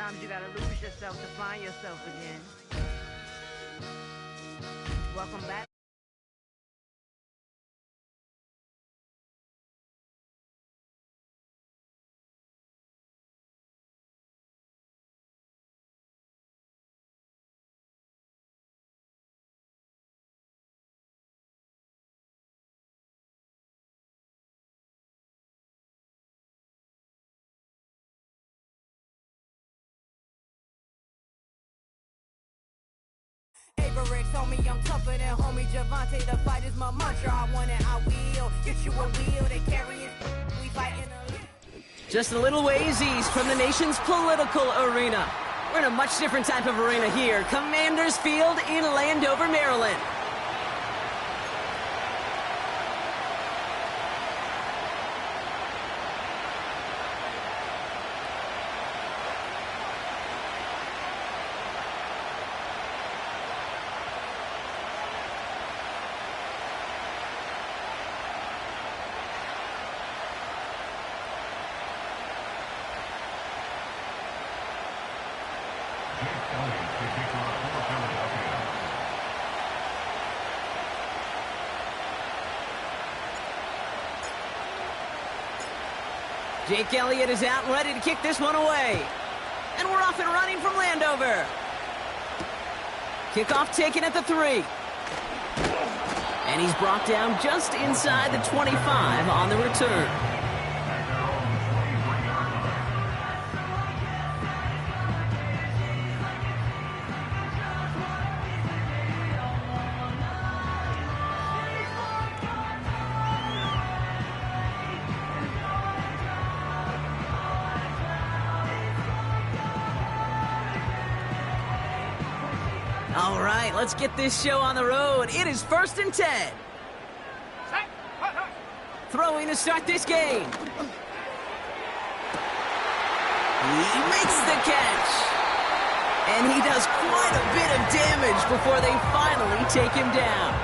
Sometimes you gotta lose yourself to find yourself again. Welcome back. Told me I'm tougher than homie Javante. The fight is my mantra. I want it, I will. Get you a wheel, they carry it. We fighting a... Just a little ways east from the nation's political arena. We're in a much different type of arena here. Commanders Field in Landover, Maryland. Jake Elliott is out and ready to kick this one away. And we're off and running from Landover. Kickoff taken at the 3. And he's brought down just inside the 25 on the return. All right, let's get this show on the road. It is 1st and 10. Throwing to start this game. He makes the catch. And he does quite a bit of damage before they finally take him down.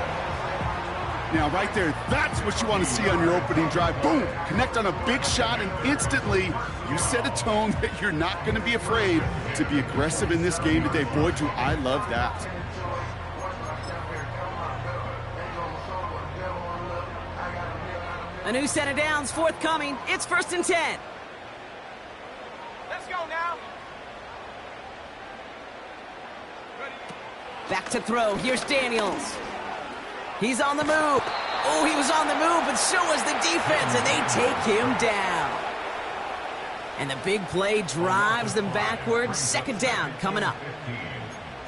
Now, right there, that's what you want to see on your opening drive. Boom! Connect on a big shot, and instantly you set a tone that you're not going to be afraid to be aggressive in this game today. Boy, do I love that. A new set of downs forthcoming. It's 1st and 10. Let's go now. Back to throw. Here's Daniels. He's on the move. Oh, he was on the move, but so was the defense, and they take him down. And the big play drives them backwards. 2nd down coming up.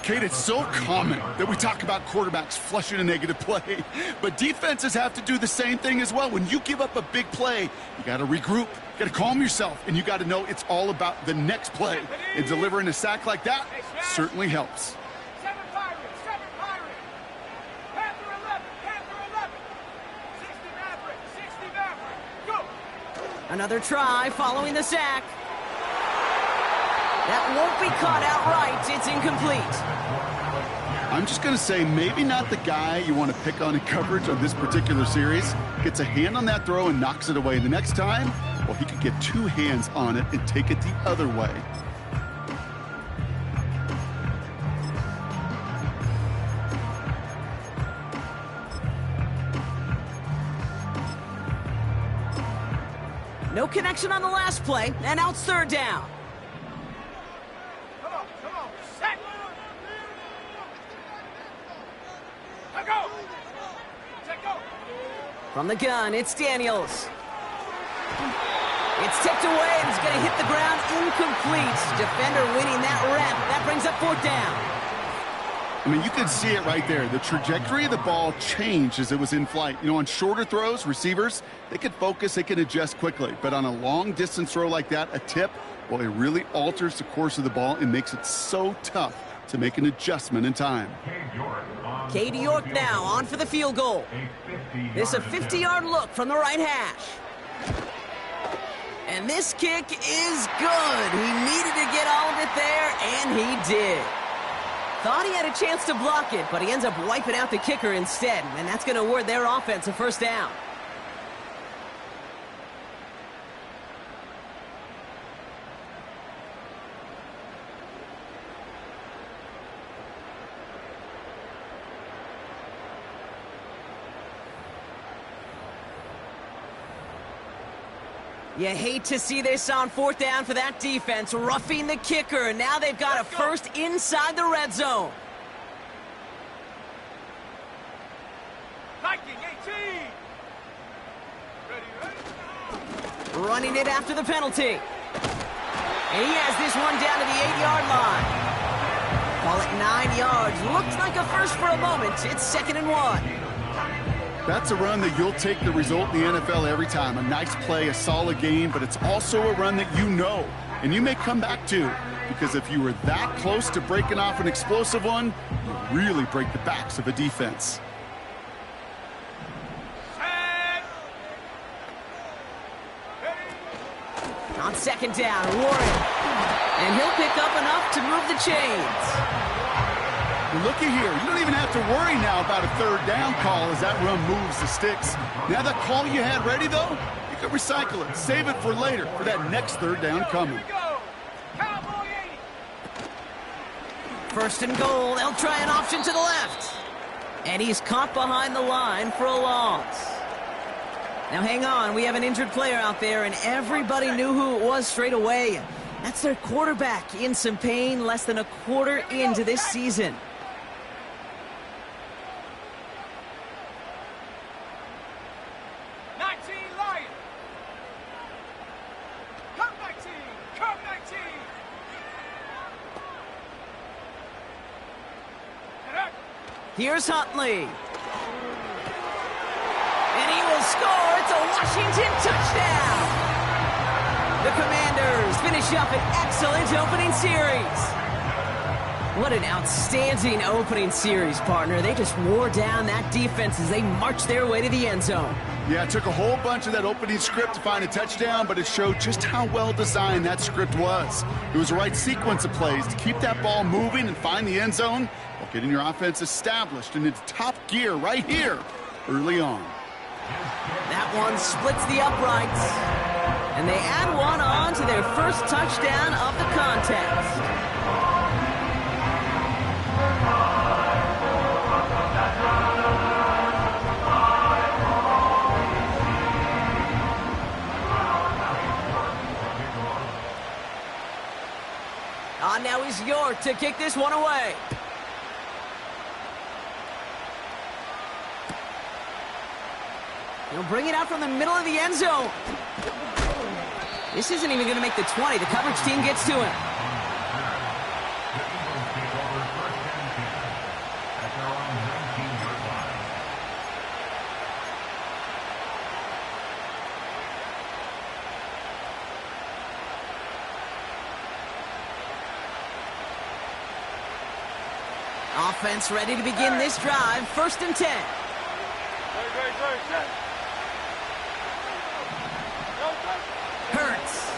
Kate, it's so common that we talk about quarterbacks flushing a negative play, but defenses have to do the same thing as well. When you give up a big play, you got to regroup, you got to calm yourself, and you got to know it's all about the next play. And delivering a sack like that certainly helps. Another try following the sack. That won't be caught outright. It's incomplete. I'm just going to say maybe not the guy you want to pick on in coverage on this particular series. Gets a hand on that throw and knocks it away. The next time, well, he could get 2 hands on it and take it the other way. No connection on the last play, and now it's 3rd down. Come on, set. Let go. Let go. From the gun, it's Daniels. It's tipped away, and it's going to hit the ground incomplete. Defender winning that rep. That brings up 4th down. I mean, you can see it right there. The trajectory of the ball changed as it was in flight. You know, on shorter throws, receivers, they can focus, they can adjust quickly. But on a long-distance throw like that, a tip, well, it really alters the course of the ball and makes it so tough to make an adjustment in time. Katie York now on for the field goal. This a 50-yard look from the right hash. And this kick is good. He needed to get all of it there, and he did. Thought he had a chance to block it, but he ends up wiping out the kicker instead, and that's going to award their offense a 1st down. You hate to see this on 4th down for that defense, roughing the kicker. Now they've got a first inside the red zone. Viking 18. Ready. Running it after the penalty. And he has this one down to the 8-yard line. Call it 9 yards. Looked like a first for a moment. It's 2nd and 1. That's a run that you'll take the result in the NFL every time. A nice play, a solid game, but it's also a run that you know, and you may come back to. Because if you were that close to breaking off an explosive one, you really break the backs of a defense. On 2nd down, Warren. And he'll pick up enough to move the chains. Well, looky here. You don't even have to worry now about a 3rd down call as that run moves the sticks. Now that call you had ready, though, you can recycle it. Save it for later, for that next 3rd down coming. Cowboy 80. 1st and goal. They'll try an option to the left. And he's caught behind the line for a loss. Now hang on, we have an injured player out there, and everybody knew who it was straight away. That's their quarterback in some pain, less than a quarter into this season. Here's Huntley. And he will score. It's a Washington touchdown. The Commanders finish up an excellent opening series. What an outstanding opening series, partner. They just wore down that defense as they marched their way to the end zone. Yeah, it took a whole bunch of that opening script to find a touchdown, but it showed just how well designed that script was. It was the right sequence of plays to keep that ball moving and find the end zone while getting your offense established in its top gear right here early on. That one splits the uprights, and they add one on to their first touchdown of the contest. Now is York to kick this one away. He'll bring it out from the middle of the end zone. This isn't even going to make the 20. The coverage team gets to him. Offense ready to begin this drive. 1st and 10. Hurts.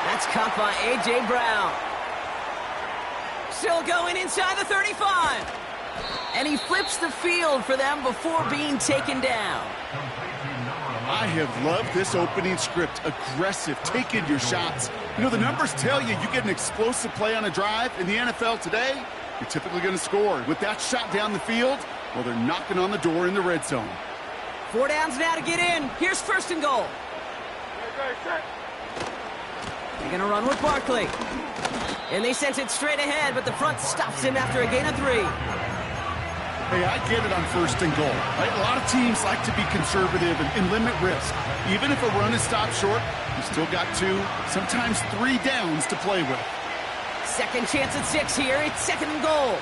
That's caught by A.J. Brown. Still going inside the 35. And he flips the field for them before being taken down. I have loved this opening script. Aggressive, taking your shots. You know, the numbers tell you get an explosive play on a drive in the NFL today, you're typically going to score. With that shot down the field, well, they're knocking on the door in the red zone. 4 downs now to get in. Here's 1st and goal. They're going to run with Barkley. And they sent it straight ahead, but the front stops him after a gain of 3. Hey, I get it on 1st and goal. Right? A lot of teams like to be conservative and limit risk. Even if a run is stopped short, you still got 2, sometimes 3 downs to play with. Second chance at 6 here. It's 2nd and goal.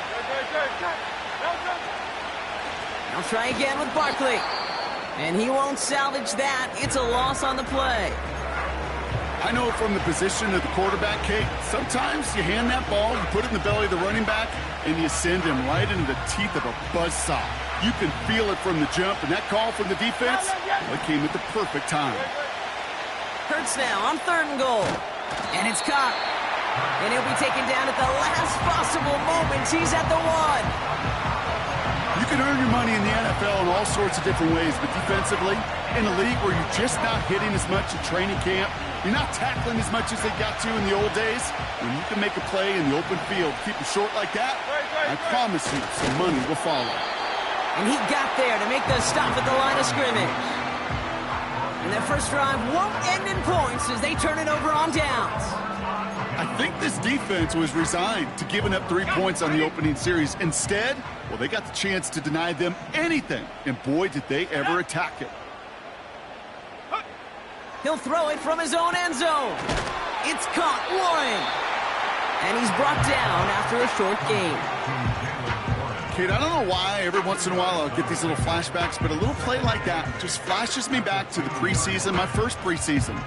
I'll try again with Barkley. And he won't salvage that. It's a loss on the play. I know from the position of the quarterback, Kate, sometimes you hand that ball, you put it in the belly of the running back, and you send him right into the teeth of a buzzsaw. You can feel it from the jump, and that call from the defense, well, it came at the perfect time. Hurts now on 3rd and goal. And it's caught. And he'll be taken down at the last possible moment. He's at the 1. You can earn your money in the NFL in all sorts of different ways, but defensively, in a league where you're just not hitting as much at training camp, you're not tackling as much as they got to in the old days, when you can make a play in the open field, keep it short like that, I promise you some money will follow. And he got there to make the stop at the line of scrimmage. And their first drive won't end in points as they turn it over on downs. I think this defense was resigned to giving up 3 points on the opening series. Instead, well, they got the chance to deny them anything, and boy, did they ever attack it. He'll throw it from his own end zone. It's caught, Warren. And he's brought down after a short gain. Kate, I don't know why every once in a while I'll get these little flashbacks, but a little play like that just flashes me back to the preseason, my first preseason,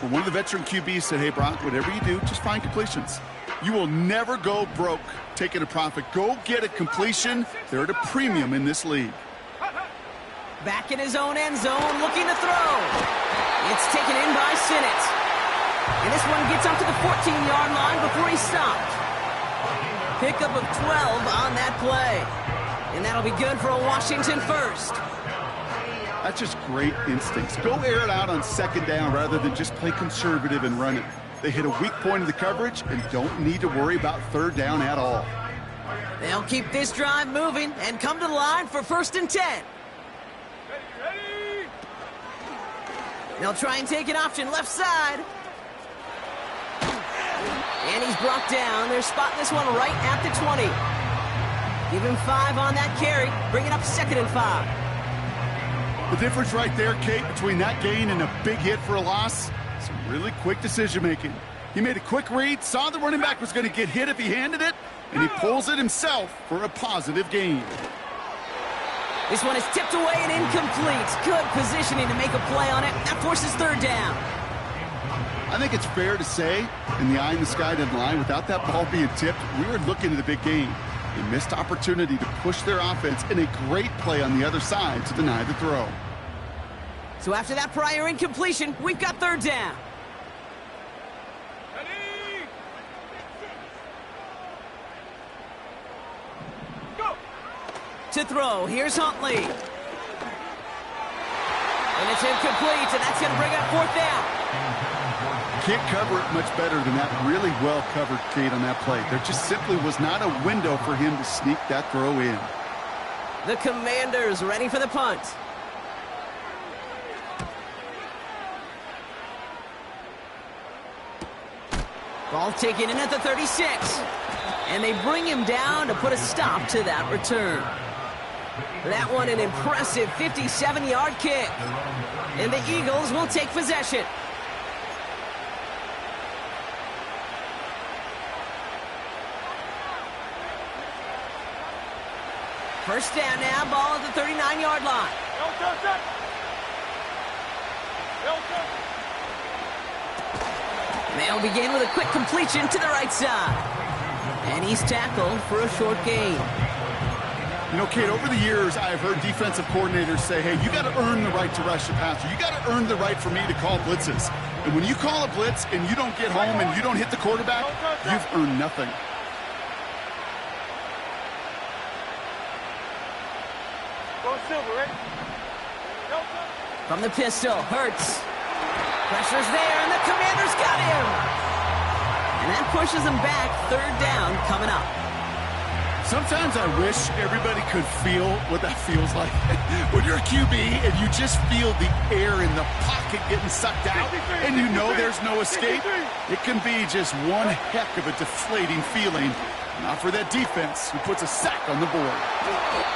where one of the veteran QBs said, hey, Brock, whatever you do, just find completions. You will never go broke taking a profit. Go get a completion. They're at a premium in this league. Back in his own end zone, looking to throw. It's taken in by Sinnott. And this one gets up to the 14-yard line before he's stopped. Pickup of 12 on that play. And that'll be good for a Washington first. That's just great instincts. Go air it out on second down rather than just play conservative and run it. They hit a weak point of the coverage and don't need to worry about third down at all. They'll keep this drive moving and come to the line for 1st and 10. Ready. They'll try and take an option left side. And he's brought down. They're spotting this one right at the 20. Give him 5 on that carry. Bring it up 2nd and 5. The difference right there, Kate, between that gain and a big hit for a loss, some really quick decision-making. He made a quick read, saw the running back was going to get hit if he handed it, and he pulls it himself for a positive gain. This one is tipped away and incomplete. Good positioning to make a play on it. That forces 3rd down. I think it's fair to say, in the eye in the sky deadline, without that ball being tipped, we were looking at a big game. They missed opportunity to push their offense in a great play on the other side to deny the throw. So after that prior incompletion, we've got 3rd down. Ready. Go. To throw, here's Huntley. And it's incomplete, and that's going to bring up 4th down. Can't cover it much better than that really well covered, Kate, on that play. There just simply was not a window for him to sneak that throw in. The Commanders ready for the punt. Ball taken in at the 36. And they bring him down to put a stop to that return. That one an impressive 57-yard kick. And the Eagles will take possession. First down now, ball at the 39-yard line. They'll begin with a quick completion to the right side. And he's tackled for a short gain. You know, Kate, over the years, I've heard defensive coordinators say, hey, you got to earn the right to rush the passer. You got to earn the right for me to call blitzes. And when you call a blitz and you don't get home and you don't hit the quarterback, you've earned nothing. From the pistol, Hurts. Pressure's there, and the Commanders got him. And that pushes them back. 3rd down coming up. Sometimes I wish everybody could feel what that feels like. When you're a QB and you just feel the air in the pocket getting sucked out and you know there's no escape, it can be just one heck of a deflating feeling. Not for that defense who puts a sack on the board.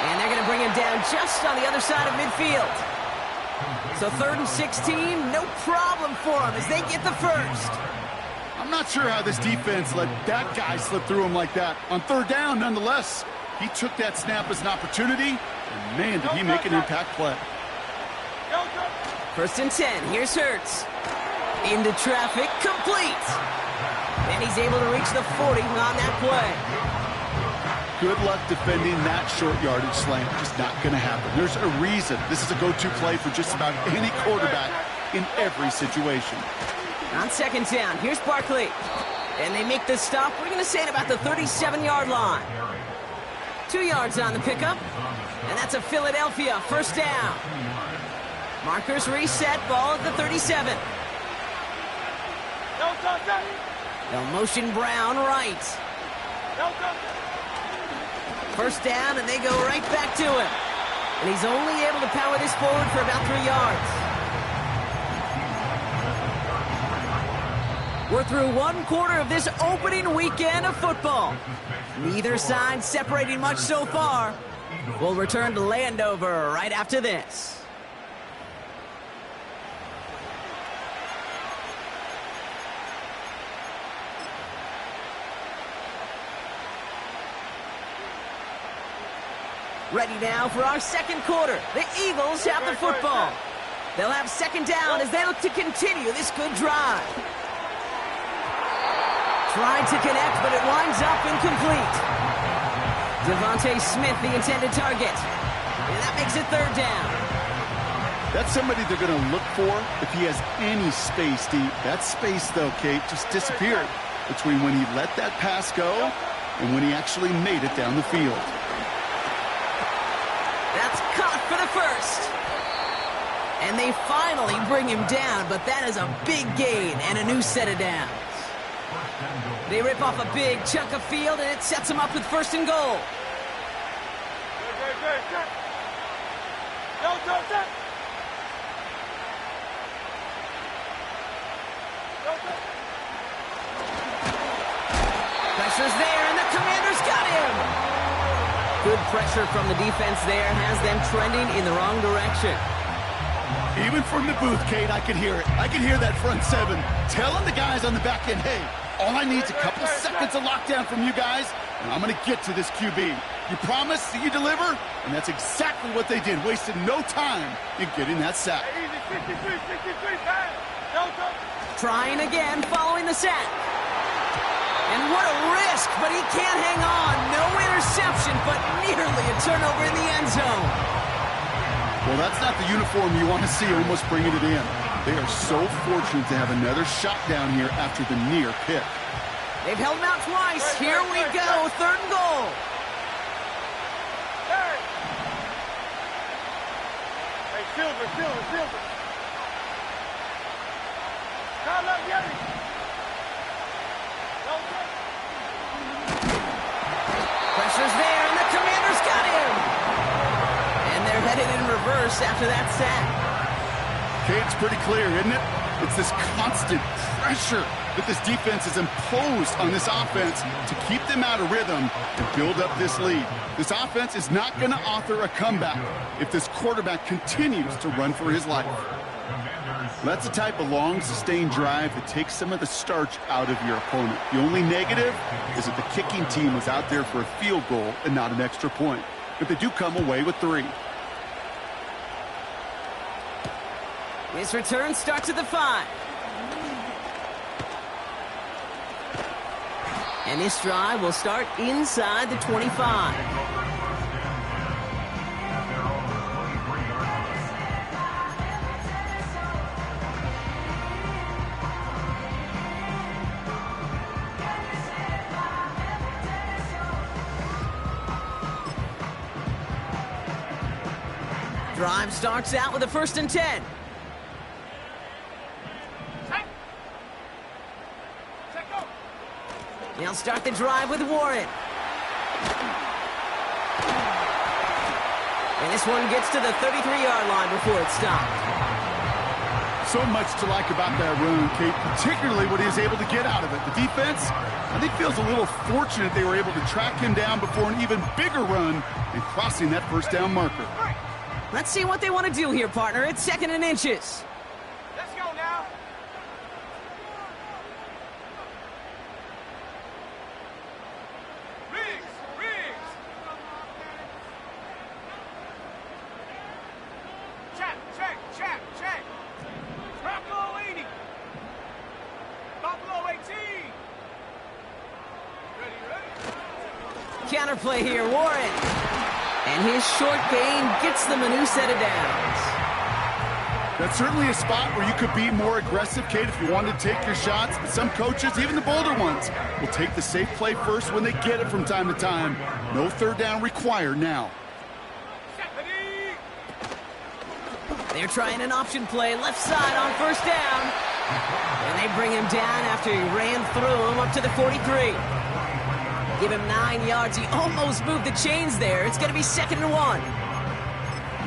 And they're going to bring him down just on the other side of midfield. So 3rd and 16, no problem for them as they get the first. I'm not sure how this defense let that guy slip through him like that. On 3rd down, nonetheless, he took that snap as an opportunity, and man, did he make an impact play. 1st and 10, here's Hurts. Into traffic, complete. And he's able to reach the 40 on that play. Good luck defending that short yardage slant. Just not going to happen. There's a reason this is a go-to play for just about any quarterback in every situation. On 2nd down, here's Barkley. And they make the stop, we're going to say at about the 37-yard line. 2 yards on the pickup. And that's a Philadelphia 1st down. Markers reset, ball at the 37. They'll motion Brown right. 1st down, and they go right back to him. And he's only able to power this forward for about 3 yards. We're through one quarter of this opening weekend of football. Neither side separating much so far. We'll return to Landover right after this. Ready now for our second quarter. The Eagles have the football. They'll have second down as they look to continue this good drive. Tried to connect, but it winds up incomplete. Devontae Smith, the intended target. And that makes it third down. That's somebody they're going to look for if he has any space deep. That space, though, Kate, just disappeared between when he let that pass go and when he actually made it down the field. That's caught for the first. And they finally bring him down, but that is a big gain and a new set of downs. They rip off a big chunk of field, and it sets them up with first and goal. Pressure's there, and the Commanders got him. Good pressure from the defense there has them trending in the wrong direction. Even from the booth, Kate, I could hear it. I could hear that front seven telling the guys on the back end, hey, all I need is a couple seconds of lockdown from you guys, and I'm going to get to this QB. You promise that you deliver? And that's exactly what they did, wasted no time in getting that sack. Trying again following the sack. And what a risk, but he can't hang on. No interception, but nearly a turnover in the end zone. Well, that's not the uniform you want to see almost bringing it in. They are so fortunate to have another shot down here after the near pick. They've held him out twice. Here we go, third and goal. Hey, Silver. Call up Yeti. Pressure's there, and the Commanders got him. And they're headed in reverse after that sack. Okay, it's pretty clear, isn't it? It's this constant pressure that this defense has imposed on this offense to keep them out of rhythm and build up this lead. This offense is not going to author a comeback if this quarterback continues to run for his life. That's the type of long, sustained drive that takes some of the starch out of your opponent. The only negative is that the kicking team was out there for a field goal and not an extra point. But they do come away with 3. This return starts at the 5. And this drive will start inside the 25. Drive starts out with a 1st and 10. They'll start the drive with Warren. And this one gets to the 33-yard line before it's stopped. So much to like about that run, Kate, particularly what he was able to get out of it. The defense, I think, feels a little fortunate they were able to track him down before an even bigger run and crossing that first down marker. Let's see what they want to do here, partner. It's 2nd and inches. Let's go now. Riggs. Check. Buffalo 80. Buffalo 18. Ready. Counterplay here, Warren. And his short gain gets them a new set of downs. That's certainly a spot where you could be more aggressive, Kate, if you wanted to take your shots. Some coaches, even the bolder ones, will take the safe play first when they get it from time to time. No third down required now. They're trying an option play, left side on 1st down. And they bring him down after he ran through him up to the 43. Give him 9 yards. He almost moved the chains there. It's going to be 2nd and 1.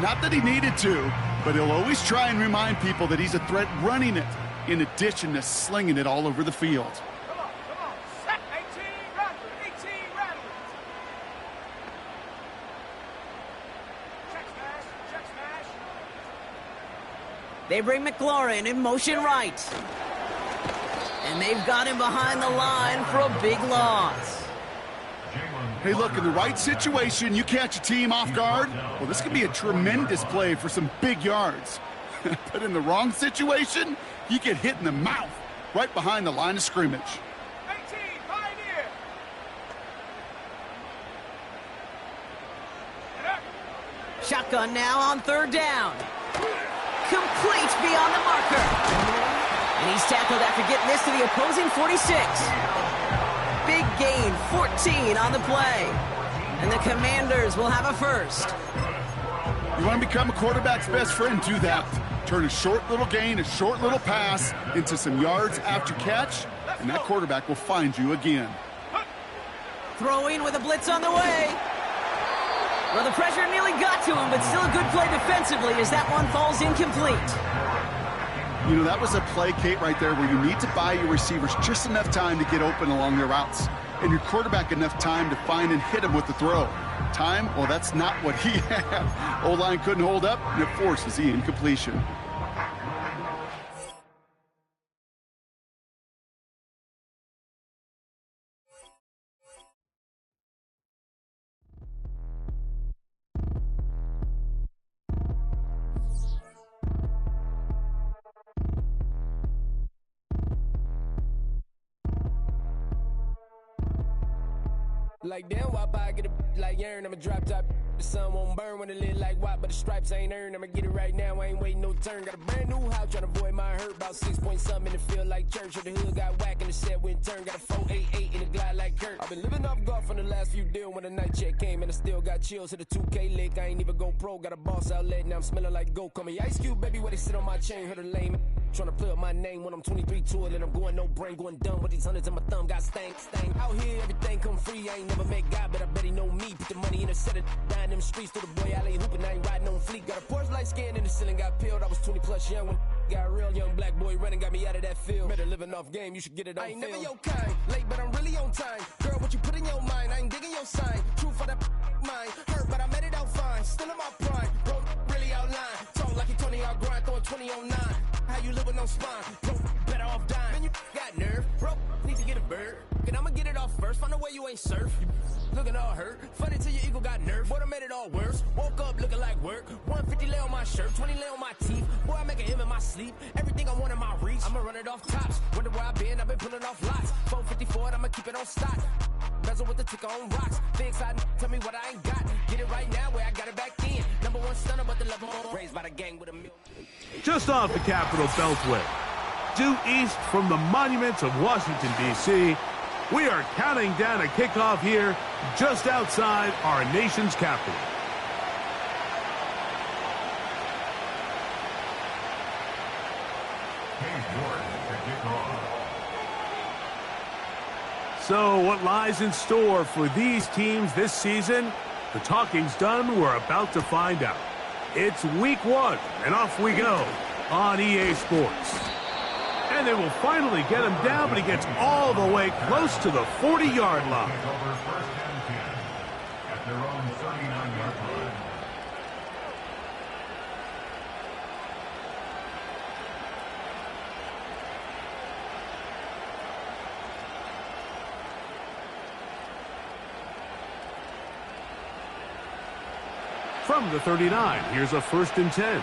Not that he needed to, but he'll always try and remind people that he's a threat running it. in addition to slinging it all over the field. Come on. Set. 18 rattlers. Check smash. They bring McLaurin in motion right. And they've got him behind the line for a big loss. Hey, look, in the right situation, you catch a team off guard. Well, this could be a tremendous play for some big yards. But in the wrong situation, you get hit in the mouth right behind the line of scrimmage. 18, Pioneer. Shotgun now on third down. Complete beyond the marker. And he's tackled after getting this to the opposing 46. Big gain, 14 on the play. And the Commanders will have a first. You want to become a quarterback's best friend? Do that. Turn a short little gain, a short little pass into some yards after catch, and that quarterback will find you again. Throwing with a blitz on the way. Well, the pressure nearly got to him, but still a good play defensively as that one falls incomplete. You know, that was a play, Kate, right there where you need to buy your receivers just enough time to get open along their routes, and your quarterback enough time to find and hit him with the throw. Time, well, that's not what he had. O-line couldn't hold up, and it forces the incompletion. Like damn, wop, I get a like urn, I'ma drop top. The sun won't burn when it lit like wop, but the stripes ain't earned. I'ma get it right now, I ain't waiting no turn. Got a brand new house, tryna avoid my hurt. About 6 point something in the field like church. Or the hood got whack and the set went turn. Got a 488 in the glide like Kurt. I've been living off golf on the last few deals. When the night check came and I still got chills to the 2K lick. I ain't even go pro, got a boss outlet, now I'm smelling like gold. Call me Ice Cube, baby, where they sit on my chain, heard a lame. Tryna play up my name when I'm 23 to it, and I'm going no brain, going dumb with these hundreds in my thumb. Got stank. Out here, everything come free. I ain't never met God, but I bet he know me. Put the money in a set of down them streets to the boy alley hooping. I ain't riding on fleek. Got a Porsche light scan in the ceiling, got peeled. I was 20 plus young when got a real young black boy running, got me out of that field. Better living off game, you should get it on film. I ain't never your kind, late but I'm really on time. Girl, what you put in your mind, I ain't digging your sign. True for that mine, hurt but I made it out fine. Still in my prime, bro, really outline. Talk like you 20 out grind, throwing 20 on 9. How you live with no spine, bro, better off dying. Man, you got nerve, bro, need to get a bird. And I'ma get it off first, find a way you ain't surf. You looking all hurt, funny till your ego got nerve. Boy, I made it all worse, woke up looking like work. 150 lay on my shirt, 20 lay on my teeth. Boy, I make an M in my sleep, everything I want in my reach. I'ma run it off tops, wonder where I been, I've been pulling off lots. 454, I'ma keep it on stock. Bezel with the ticker on rocks. Things I tell me what I ain't got. Get it right now where I got it back then. Number one stunner, but the level raised by the gang with a mill. Just off the Capitol Beltway, due east from the monuments of Washington, D.C., we are counting down a kickoff here just outside our nation's capital. So what lies in store for these teams this season? The talking's done, we're about to find out. It's week 1, and off we go on EA Sports. And they will finally get him down, but he gets all the way close to the 40-yard line. At their own 39-yard line. From the 39, here's a 1st and 10.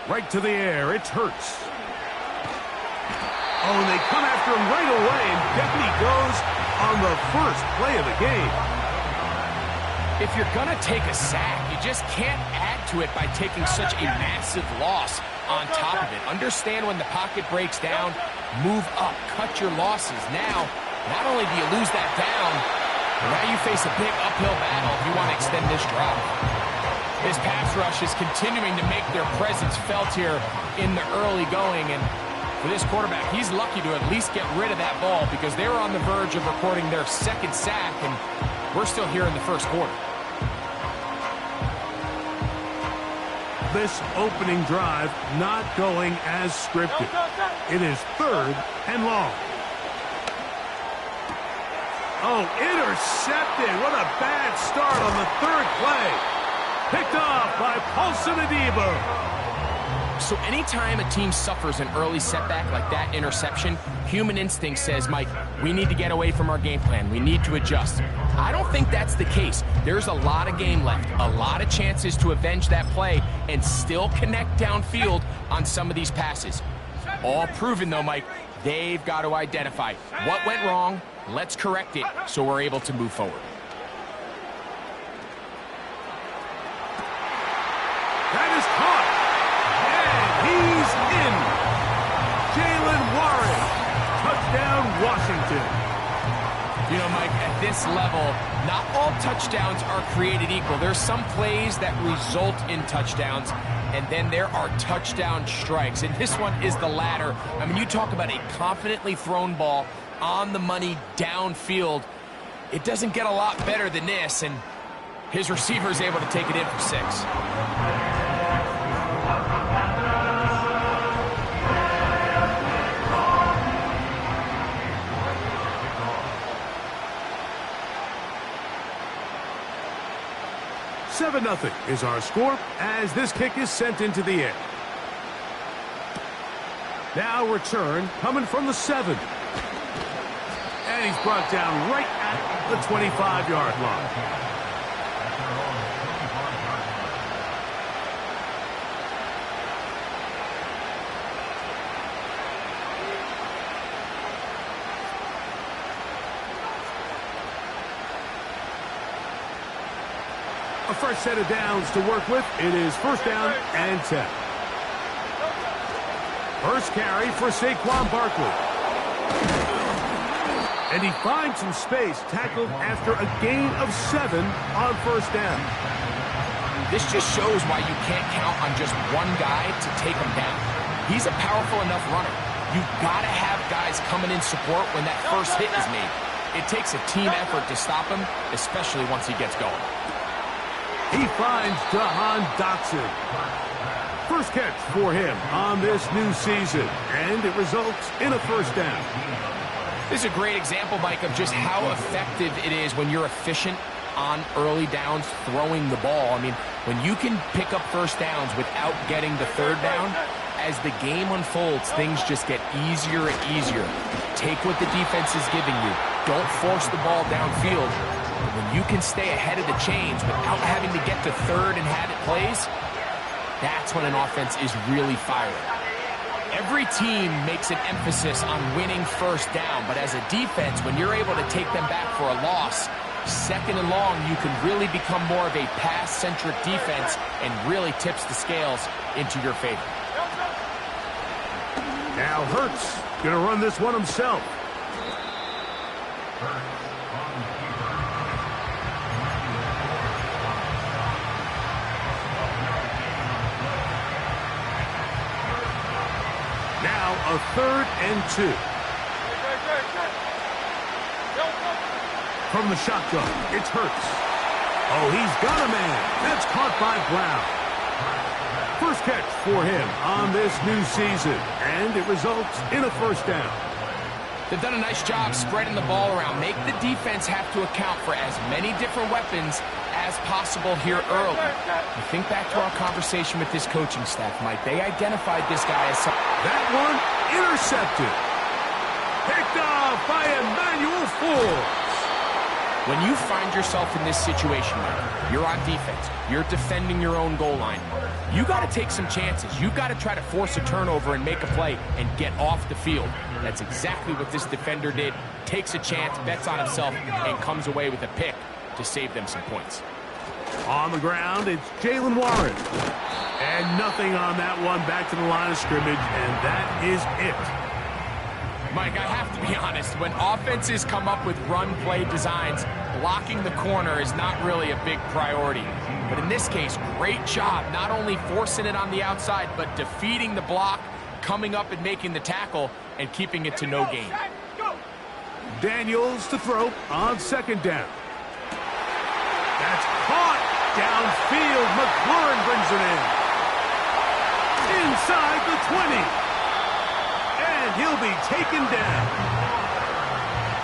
Right to the air, it's Hurts. Oh, and they come after him right away, and down he goes on the first play of the game. If you're going to take a sack, you just can't add to it by taking such a massive loss on top of it. Understand when the pocket breaks down, move up, cut your losses. Now, not only do you lose that down, but now you face a big uphill battle if you want to extend this drive. This pass rush is continuing to make their presence felt here in the early going, and For this quarterback, he's lucky to at least get rid of that ball because they were on the verge of recording their second sack, and we're still here in the first quarter. This opening drive not going as scripted. It is 3rd and long. Oh, intercepted. What a bad start on the 3rd play. Picked off by Paulson Adebo. So anytime a team suffers an early setback like that interception, human instinct says, Mike, we need to get away from our game plan. We need to adjust. I don't think that's the case. There's a lot of game left, a lot of chances to avenge that play and still connect downfield on some of these passes. All proven, though, Mike, they've got to identify what went wrong. Let's correct it so we're able to move forward. That is caught. He's in. Jalen Warren. Touchdown, Washington. You know, Mike, at this level, not all touchdowns are created equal. There's some plays that result in touchdowns, and then there are touchdown strikes. And this one is the latter. I mean, you talk about a confidently thrown ball on the money downfield. It doesn't get a lot better than this, and his receiver is able to take it in for 6. Seven 0 is our score as this kick is sent into the air. Now return coming from the 7. And he's brought down right at the 25-yard line. A first set of downs to work with. It is 1st down and 10. First carry for Saquon Barkley. And he finds some space, tackled after a gain of 7 on 1st down. This just shows why you can't count on just one guy to take him down. He's a powerful enough runner. You've got to have guys coming in support when that first hit is made. It takes a team effort to stop him, especially once he gets going. He finds Jahan Dotson. First catch for him on this new season, and it results in a 1st down. This is a great example, Mike, of just how effective it is when you're efficient on early downs throwing the ball. I mean, when you can pick up 1st downs without getting the 3rd down, as the game unfolds, things just get easier and easier. Take what the defense is giving you. Don't force the ball downfield. When you can stay ahead of the chains without having to get to 3rd and have it plays, that's when an offense is really firing. Every team makes an emphasis on winning 1st down, but as a defense, when you're able to take them back for a loss, 2nd and long, you can really become more of a pass-centric defense and really tips the scales into your favor. Now Hurts going to run this one himself. Now a 3rd and 2. From the shotgun, it's Hurts. Oh, he's got a man. That's caught by Brown. First catch for him on this new season, and it results in a 1st down. They've done a nice job spreading the ball around. Make the defense have to account for as many different weapons as possible here early. You think back to our conversation with this coaching staff, Mike. They identified this guy as some... That one intercepted. Picked off by Emmanuel Forbes. When you find yourself in this situation, Mike, you're on defense, you're defending your own goal line, you got to take some chances. You got to try to force a turnover and make a play and get off the field. That's exactly what this defender did. Takes a chance, bets on himself, and comes away with a pick to save them some points. On the ground, it's Jalen Warren. And nothing on that one, back to the line of scrimmage, and that is it. Mike, I have to be honest, when offenses come up with run-play designs, blocking the corner is not really a big priority. But in this case, great job not only forcing it on the outside, but defeating the block coming up and making the tackle and keeping it to no gain. Daniels to throw on second down. That's caught downfield. McLaurin brings it in. Inside the 20. And he'll be taken down.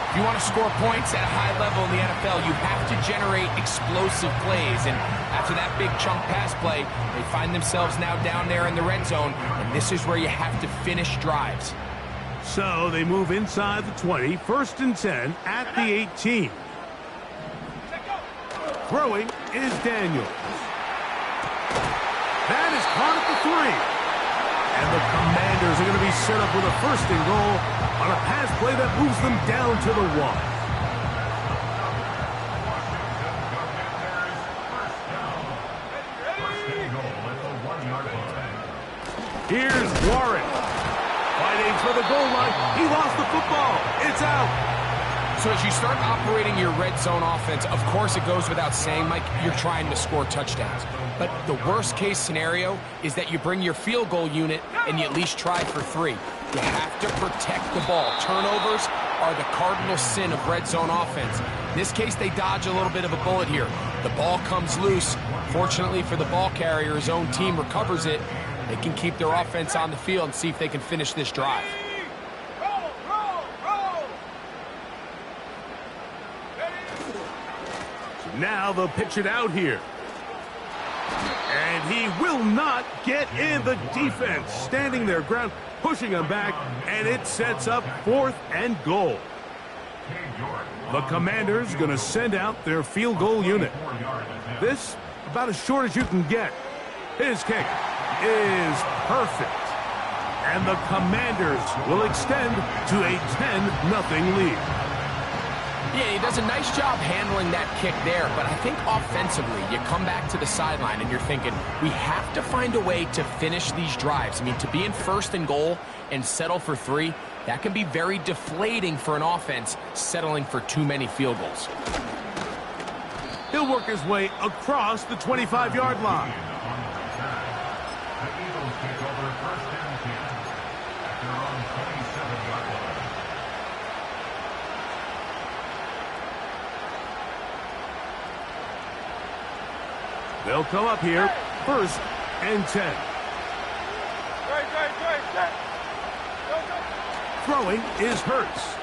If you want to score points at a high level in the NFL, you have to generate explosive plays. And after that big chunk pass play, they find themselves now down there in the red zone. And this is where you have to finish drives. So they move inside the 20, 1st and 10 at the 18. Throwing is Daniels. That is caught at the 3. And the Commanders are going to be set up with a 1st and goal on a pass play that moves them down to the 1. Here's Warren. Fighting for the goal line. He lost the football. It's out. So as you start operating your red zone offense, of course it goes without saying, Mike, you're trying to score touchdowns. But the worst case scenario is that you bring your field goal unit and you at least try for 3. You have to protect the ball. Turnovers are the cardinal sin of red zone offense. In this case, they dodge a little bit of a bullet here. The ball comes loose. Fortunately for the ball carrier, his own team recovers it. They can keep their offense on the field and see if they can finish this drive. Now they'll pitch it out here. And he will not get in. The defense standing their ground, pushing him back, and it sets up 4th and goal. The Commanders going to send out their field goal unit. This about as short as you can get. His kick is perfect. And the Commanders will extend to a 10-0 lead. Yeah, he does a nice job handling that kick there, but I think offensively, you come back to the sideline and you're thinking, we have to find a way to finish these drives. I mean, to be in 1st and goal and settle for 3, that can be very deflating for an offense settling for too many field goals. He'll work his way across the 25-yard line. The Eagles take over 1st and 10 at their own 27-yard line. They'll come up here, 1st and 10. Throwing is Hurts.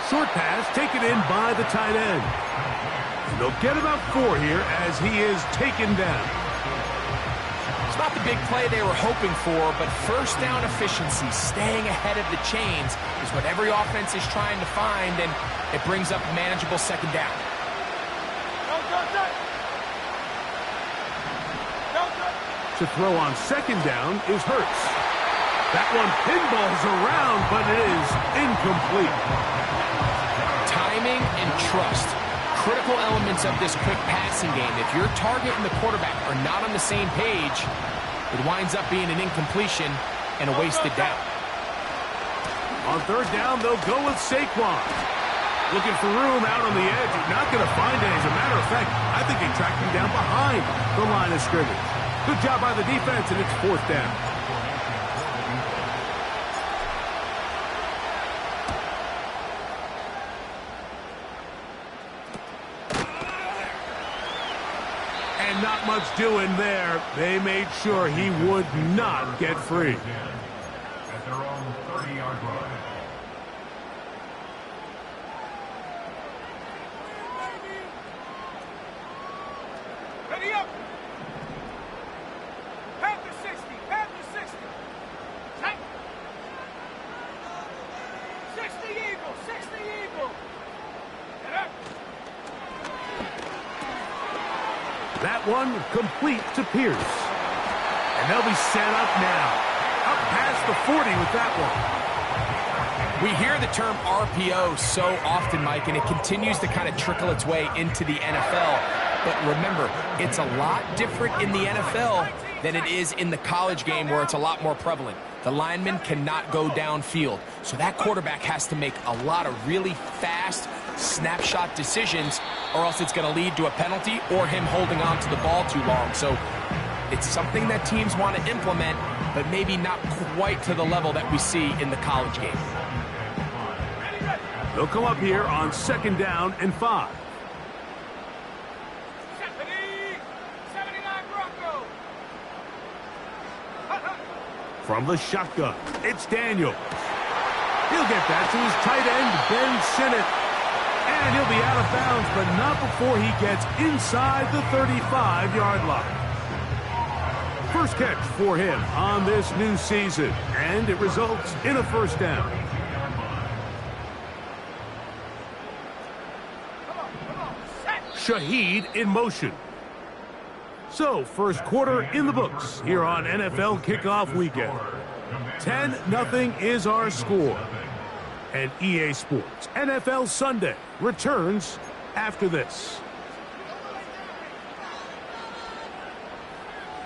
Short pass taken in by the tight end. And they'll get about 4 here as he is taken down. It's not the big play they were hoping for, but 1st down efficiency, staying ahead of the chains, is what every offense is trying to find, and it brings up a manageable 2nd down. To throw on 2nd down is Hurts. That one pinballs around, but it is incomplete. Timing and trust, critical elements of this quick passing game. If your target and the quarterback are not on the same page, it winds up being an incompletion and a wasted down. On 3rd down, they'll go with Saquon. Looking for room out on the edge. He's not going to find it. As a matter of fact, I think they tracked him down behind the line of scrimmage. Good job by the defense, and it's 4th down. And not much doing there. They made sure he would not get free. At their own 30-yard line. Ready up! Panther 60! Panther 60! Tight! 60 Eagle! 60 Eagle! Get up! That one complete to Pierce. And they'll be set up now. Up past the 40 with that one. We hear the term RPO so often, Mike, and it continues to kind of trickle its way into the NFL. But remember, it's a lot different in the NFL than it is in the college game where it's a lot more prevalent. The lineman cannot go downfield. So that quarterback has to make a lot of really fast snapshot decisions, or else it's going to lead to a penalty or him holding on to the ball too long. So it's something that teams want to implement, but maybe not quite to the level that we see in the college game. They'll come up here on 2nd down and 5. 79 Bronco. From the shotgun, it's Daniels. He'll get that to his tight end, Ben Sinnott. And he'll be out of bounds, but not before he gets inside the 35-yard line. First catch for him on this new season, and it results in a 1st down. Shaheed in motion. So, first quarter in the books here on NFL Kickoff Weekend. 10-0 is our score. And EA Sports NFL Sunday returns after this.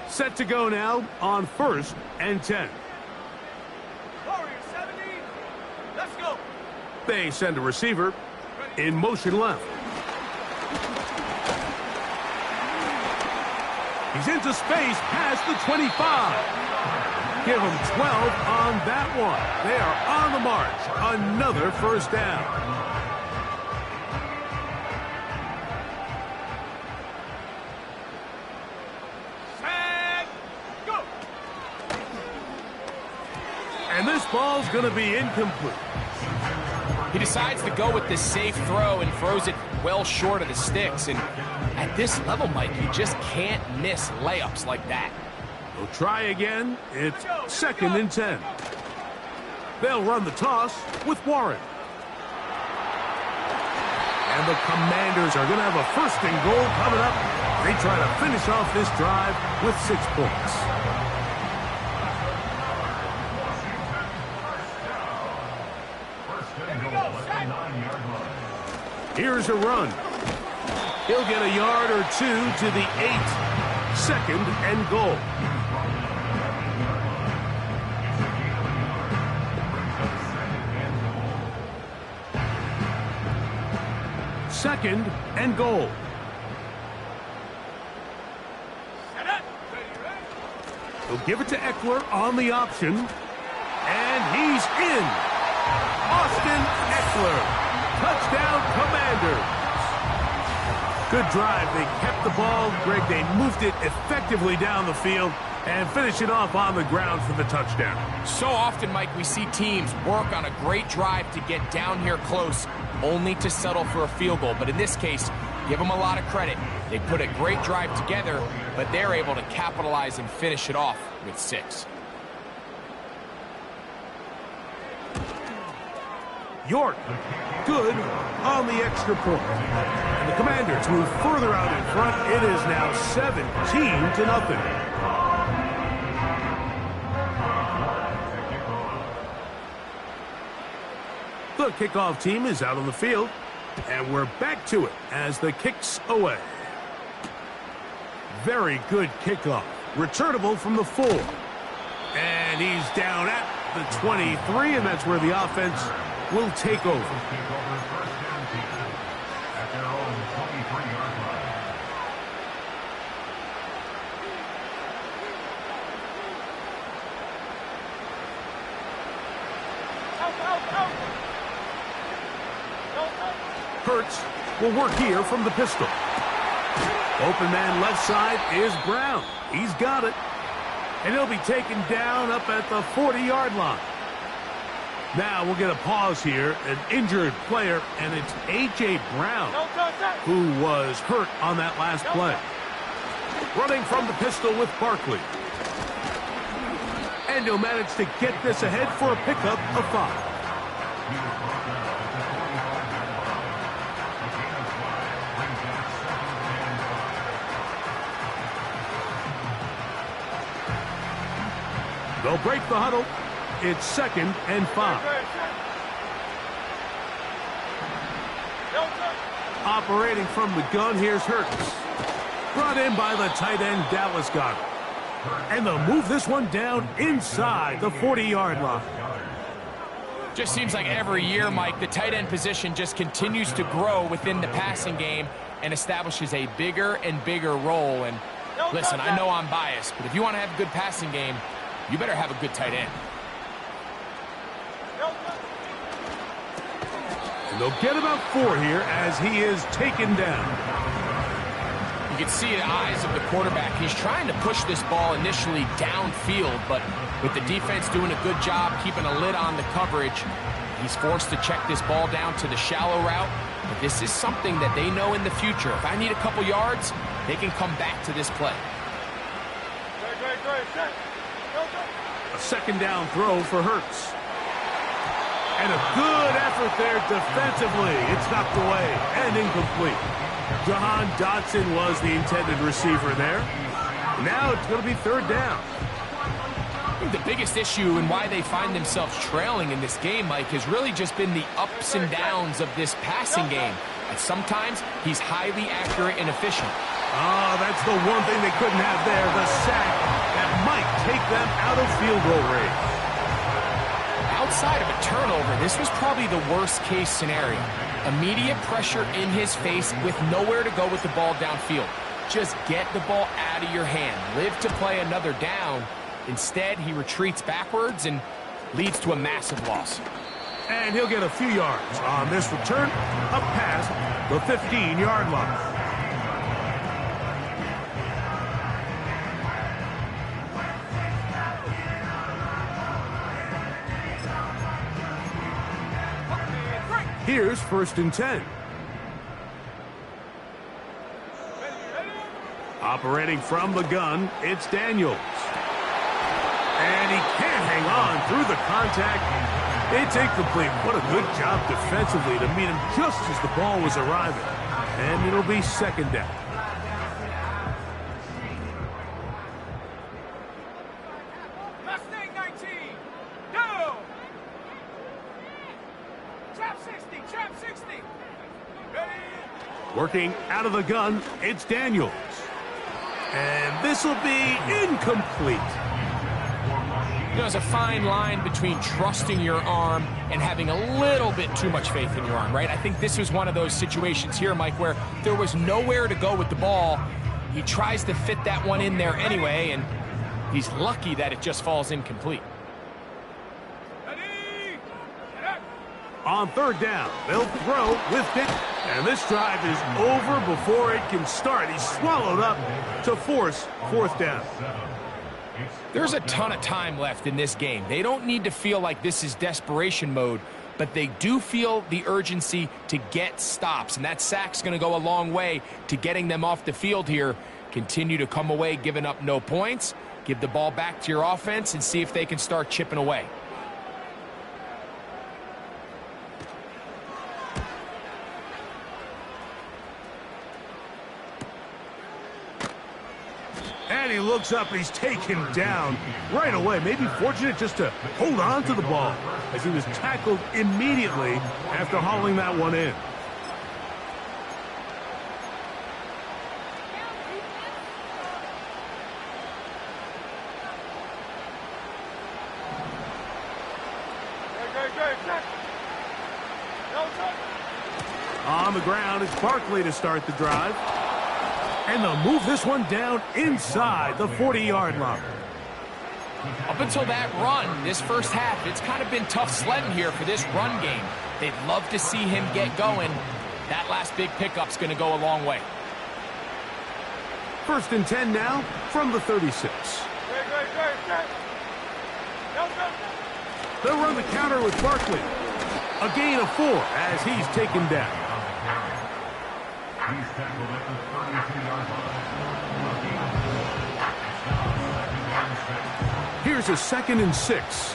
Set to go now on 1st and 10. Warrior 70. Let's go. They send a receiver in motion left. He's into space past the 25. Give him 12 on that one. They are on the march. Another 1st down. Set. Go. And this ball's going to be incomplete. He decides to go with the safe throw and throws it well short of the sticks. And at this level, Mike, you just can't miss layups like that. They'll try again. It's 2nd and 10. They'll run the toss with Warren. And the Commanders are going to have a 1st and goal coming up. They try to finish off this drive with 6 points. Here's a run. He'll get a yard or 2 to the 8. 2nd and goal. Second and goal. He'll give it to Eckler on the option. And he's in. Austin Eckler. Touchdown, Commanders. Good drive. They kept the ball. Greg, they moved it effectively down the field and finish it off on the ground for the touchdown. So often, Mike, we see teams work on a great drive to get down here close, only to settle for a field goal. But in this case, give them a lot of credit. They put a great drive together, but they're able to capitalize and finish it off with 6. York, good on the extra point. And the Commanders move further out in front. It is now 17-0. The kickoff team is out on the field, and we're back to it as the kick's away. Very good kickoff. Returnable from the 4. And he's down at the 23, and that's where the offense will take over. Hurts will work here from the pistol. Open man left side is Brown. He's got it. And he'll be taken down up at the 40-yard line. Now we'll get a pause here. An injured player, and it's A.J. Brown, who was hurt on that last play. Running from the pistol with Barkley. And he'll manage to get this ahead for a pickup of 5. They'll break the huddle. It's 2nd and 5. Operating from the gun, here's Hurts. Brought in by the tight end, Dallas Goedert. And they'll move this one down inside the 40-yard line. Just seems like every year, Mike, the tight end position just continues to grow within the passing game and establishes a bigger and bigger role. And listen, I know I'm biased, but if you want to have a good passing game, you better have a good tight end. And they'll get about 4 here as he is taken down. You can see the eyes of the quarterback. He's trying to push this ball initially downfield, but with the defense doing a good job keeping a lid on the coverage, he's forced to check this ball down to the shallow route. But this is something that they know in the future. If I need a couple yards, they can come back to this play. A second down throw for Hurts. And a good effort there defensively. It's knocked away and incomplete. Jahan Dotson was the intended receiver there. Now it's going to be third down. I think the biggest issue and why they find themselves trailing in this game, Mike, has really just been the ups and downs of this passing game. And sometimes he's highly accurate and efficient. That's the one thing they couldn't have there, the sack that might take them out of field goal range. Outside of a turnover, this was probably the worst-case scenario. Immediate pressure in his face with nowhere to go with the ball downfield. Just get the ball out of your hand. Live to play another down. Instead, he retreats backwards and leads to a massive loss. And he'll get a few yards on this return up past the 15-yard line. Here's 1st and 10. Operating from the gun, it's Daniels. And he can't hang on through the contact. It's incomplete. What a good job defensively to meet him just as the ball was arriving. And it'll be second down. Mustang 19. Go. Trap 60. Trap 60. Ready. Working out of the gun, it's Daniels. And this will be incomplete. There's a fine line between trusting your arm and having a little bit too much faith in your arm, right? I think this was one of those situations here, Mike, where there was nowhere to go with the ball. He tries to fit that one in there anyway, and he's lucky that it just falls incomplete. On third down, they'll throw with it. And this drive is over before it can start. He's swallowed up to force 4th down. There's a ton of time left in this game. They don't need to feel like this is desperation mode, but they do feel the urgency to get stops. And that sack's going to go a long way to getting them off the field here. Continue to come away giving up no points. Give the ball back to your offense and see if they can start chipping away. And he looks up and he's taken down right away. Maybe fortunate just to hold on to the ball as he was tackled immediately after hauling that one in. On the ground, it's Barkley to start the drive. And they'll move this one down inside the 40-yard line. Up until that run, this first half, it's kind of been tough sledding here for this run game. They'd love to see him get going. That last big pickup's going to go a long way. 1st and 10 now from the 36. They'll run the counter with Barkley. A gain of 4 as he's taken down. He's tackled at the 32-yard line. Here's a 2nd and 6.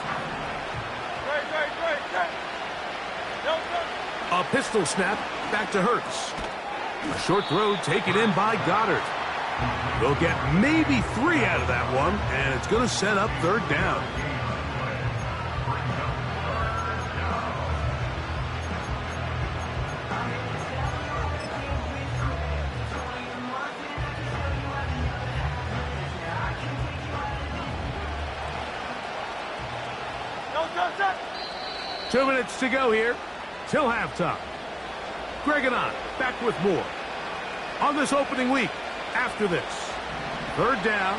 A pistol snap back to Hurts. A short throw taken in by Goddard. They'll get maybe 3 out of that one, and it's going to set up third down. Go. 2 minutes to go here till halftime. Greg and I back with more on this opening week after this. Third down,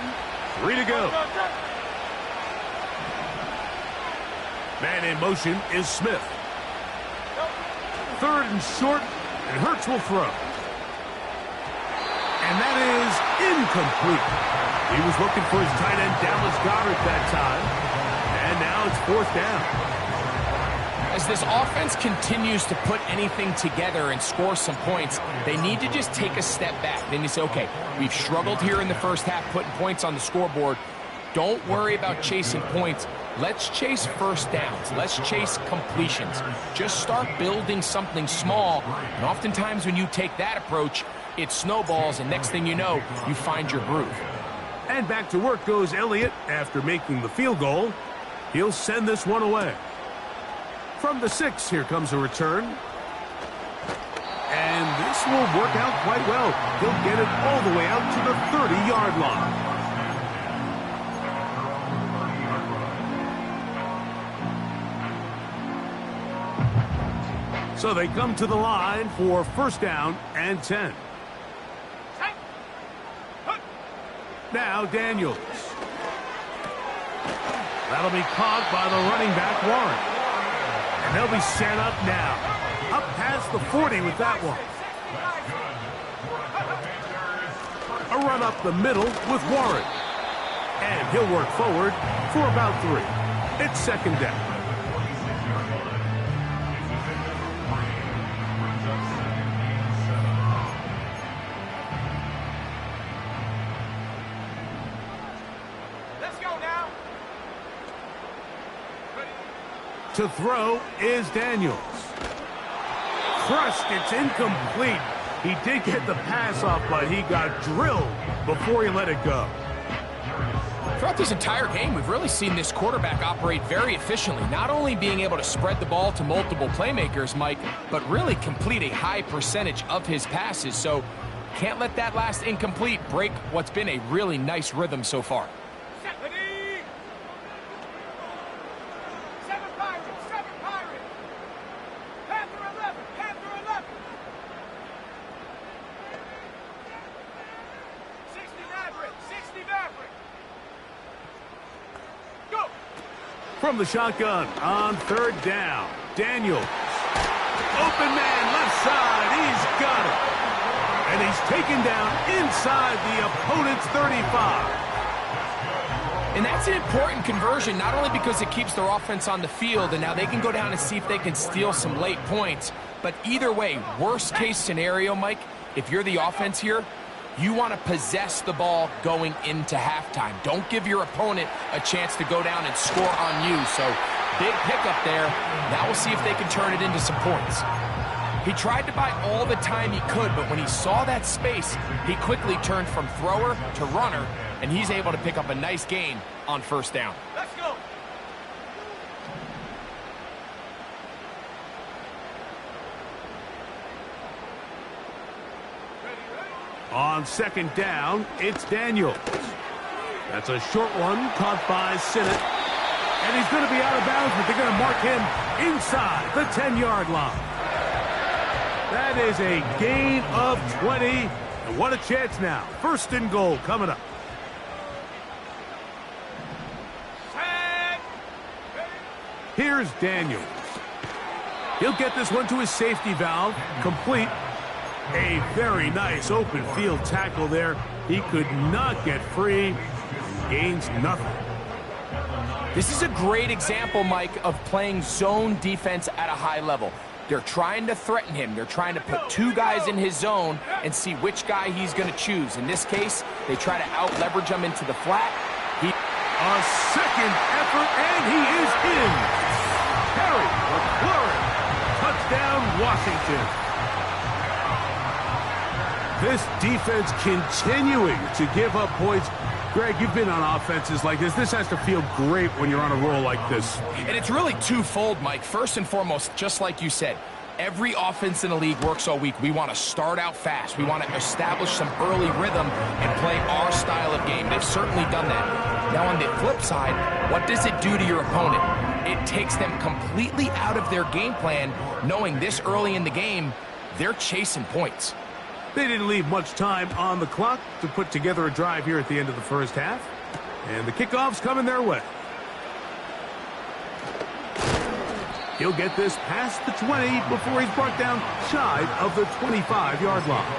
3 to go. Man in motion is Smith. Third and short, and Hurts will throw. And that is incomplete. He was looking for his tight end, Dallas Goedert, that time. And now it's fourth down. As this offense continues to put anything together and score some points, they need to just take a step back. Then you say, okay, we've struggled here in the first half putting points on the scoreboard. Don't worry about chasing points. Let's chase first downs. Let's chase completions. Just start building something small. And oftentimes when you take that approach, it snowballs, and next thing you know, you find your groove. And back to work goes Elliott after making the field goal. He'll send this one away. From the 6, here comes a return. And this will work out quite well. He'll get it all the way out to the 30-yard line. So they come to the line for first down and 10. Now Daniels. That'll be caught by the running back, Warren. And they'll be set up now. Up past the 40 with that one. A run up the middle with Warren. And he'll work forward for about 3. It's second down. To throw is Daniels. Crushed, it's incomplete. He did get the pass off, but he got drilled before he let it go. Throughout this entire game, we've really seen this quarterback operate very efficiently, not only being able to spread the ball to multiple playmakers, Mike, but really complete a high percentage of his passes. So can't let that last incomplete break what's been a really nice rhythm so far. From the shotgun on third down, Daniels. Open man, left side, he's got it. And he's taken down inside the opponent's 35. And that's an important conversion, not only because it keeps their offense on the field, and now they can go down and see if they can steal some late points, but either way, worst case scenario, Mike, if you're the offense here, you want to possess the ball going into halftime. Don't give your opponent a chance to go down and score on you. So big pickup there. Now we'll see if they can turn it into some points. He tried to buy all the time he could, but when he saw that space, he quickly turned from thrower to runner, and he's able to pick up a nice gain on first down. Let's go. On second down, it's Daniels. That's a short one caught by Sinnott. And he's going to be out of bounds, but they're going to mark him inside the 10-yard line. That is a gain of 20. And what a chance now. First and goal coming up. Here's Daniels. He'll get this one to his safety valve. Complete. A very nice open field tackle there. He could not get free. Gains nothing. This is a great example, Mike, of playing zone defense at a high level. They're trying to threaten him. They're trying to put 2 guys in his zone and see which guy he's going to choose. In this case, they try to out-leverage him into the flat. A second effort, and he is in. Harry McLaurin. Touchdown, Washington. This defense continuing to give up points. Greg, you've been on offenses like this. This has to feel great when you're on a roll like this. And it's really twofold, Mike. First and foremost, just like you said, every offense in the league works all week. We want to start out fast. We want to establish some early rhythm and play our style of game. They've certainly done that. Now, on the flip side, what does it do to your opponent? It takes them completely out of their game plan, knowing this early in the game, they're chasing points. They didn't leave much time on the clock to put together a drive here at the end of the first half. And the kickoff's coming their way. He'll get this past the 20 before he's brought down shy of the 25-yard line.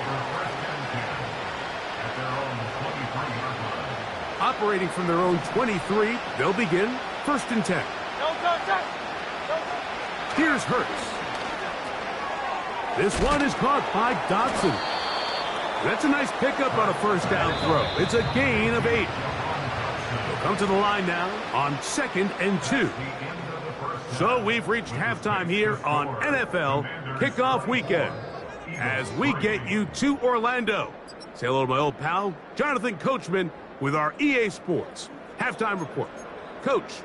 Operating from their own 23, they'll begin 1st and 10. Here's Hurts. This one is caught by Dodson. That's a nice pickup on a 1st down throw. It's a gain of 8. They'll come to the line now on 2nd and 2. So we've reached halftime here on NFL Kickoff Weekend. As we get you to Orlando. Say hello to my old pal, Jonathan Coachman, with our EA Sports Halftime Report. Coach.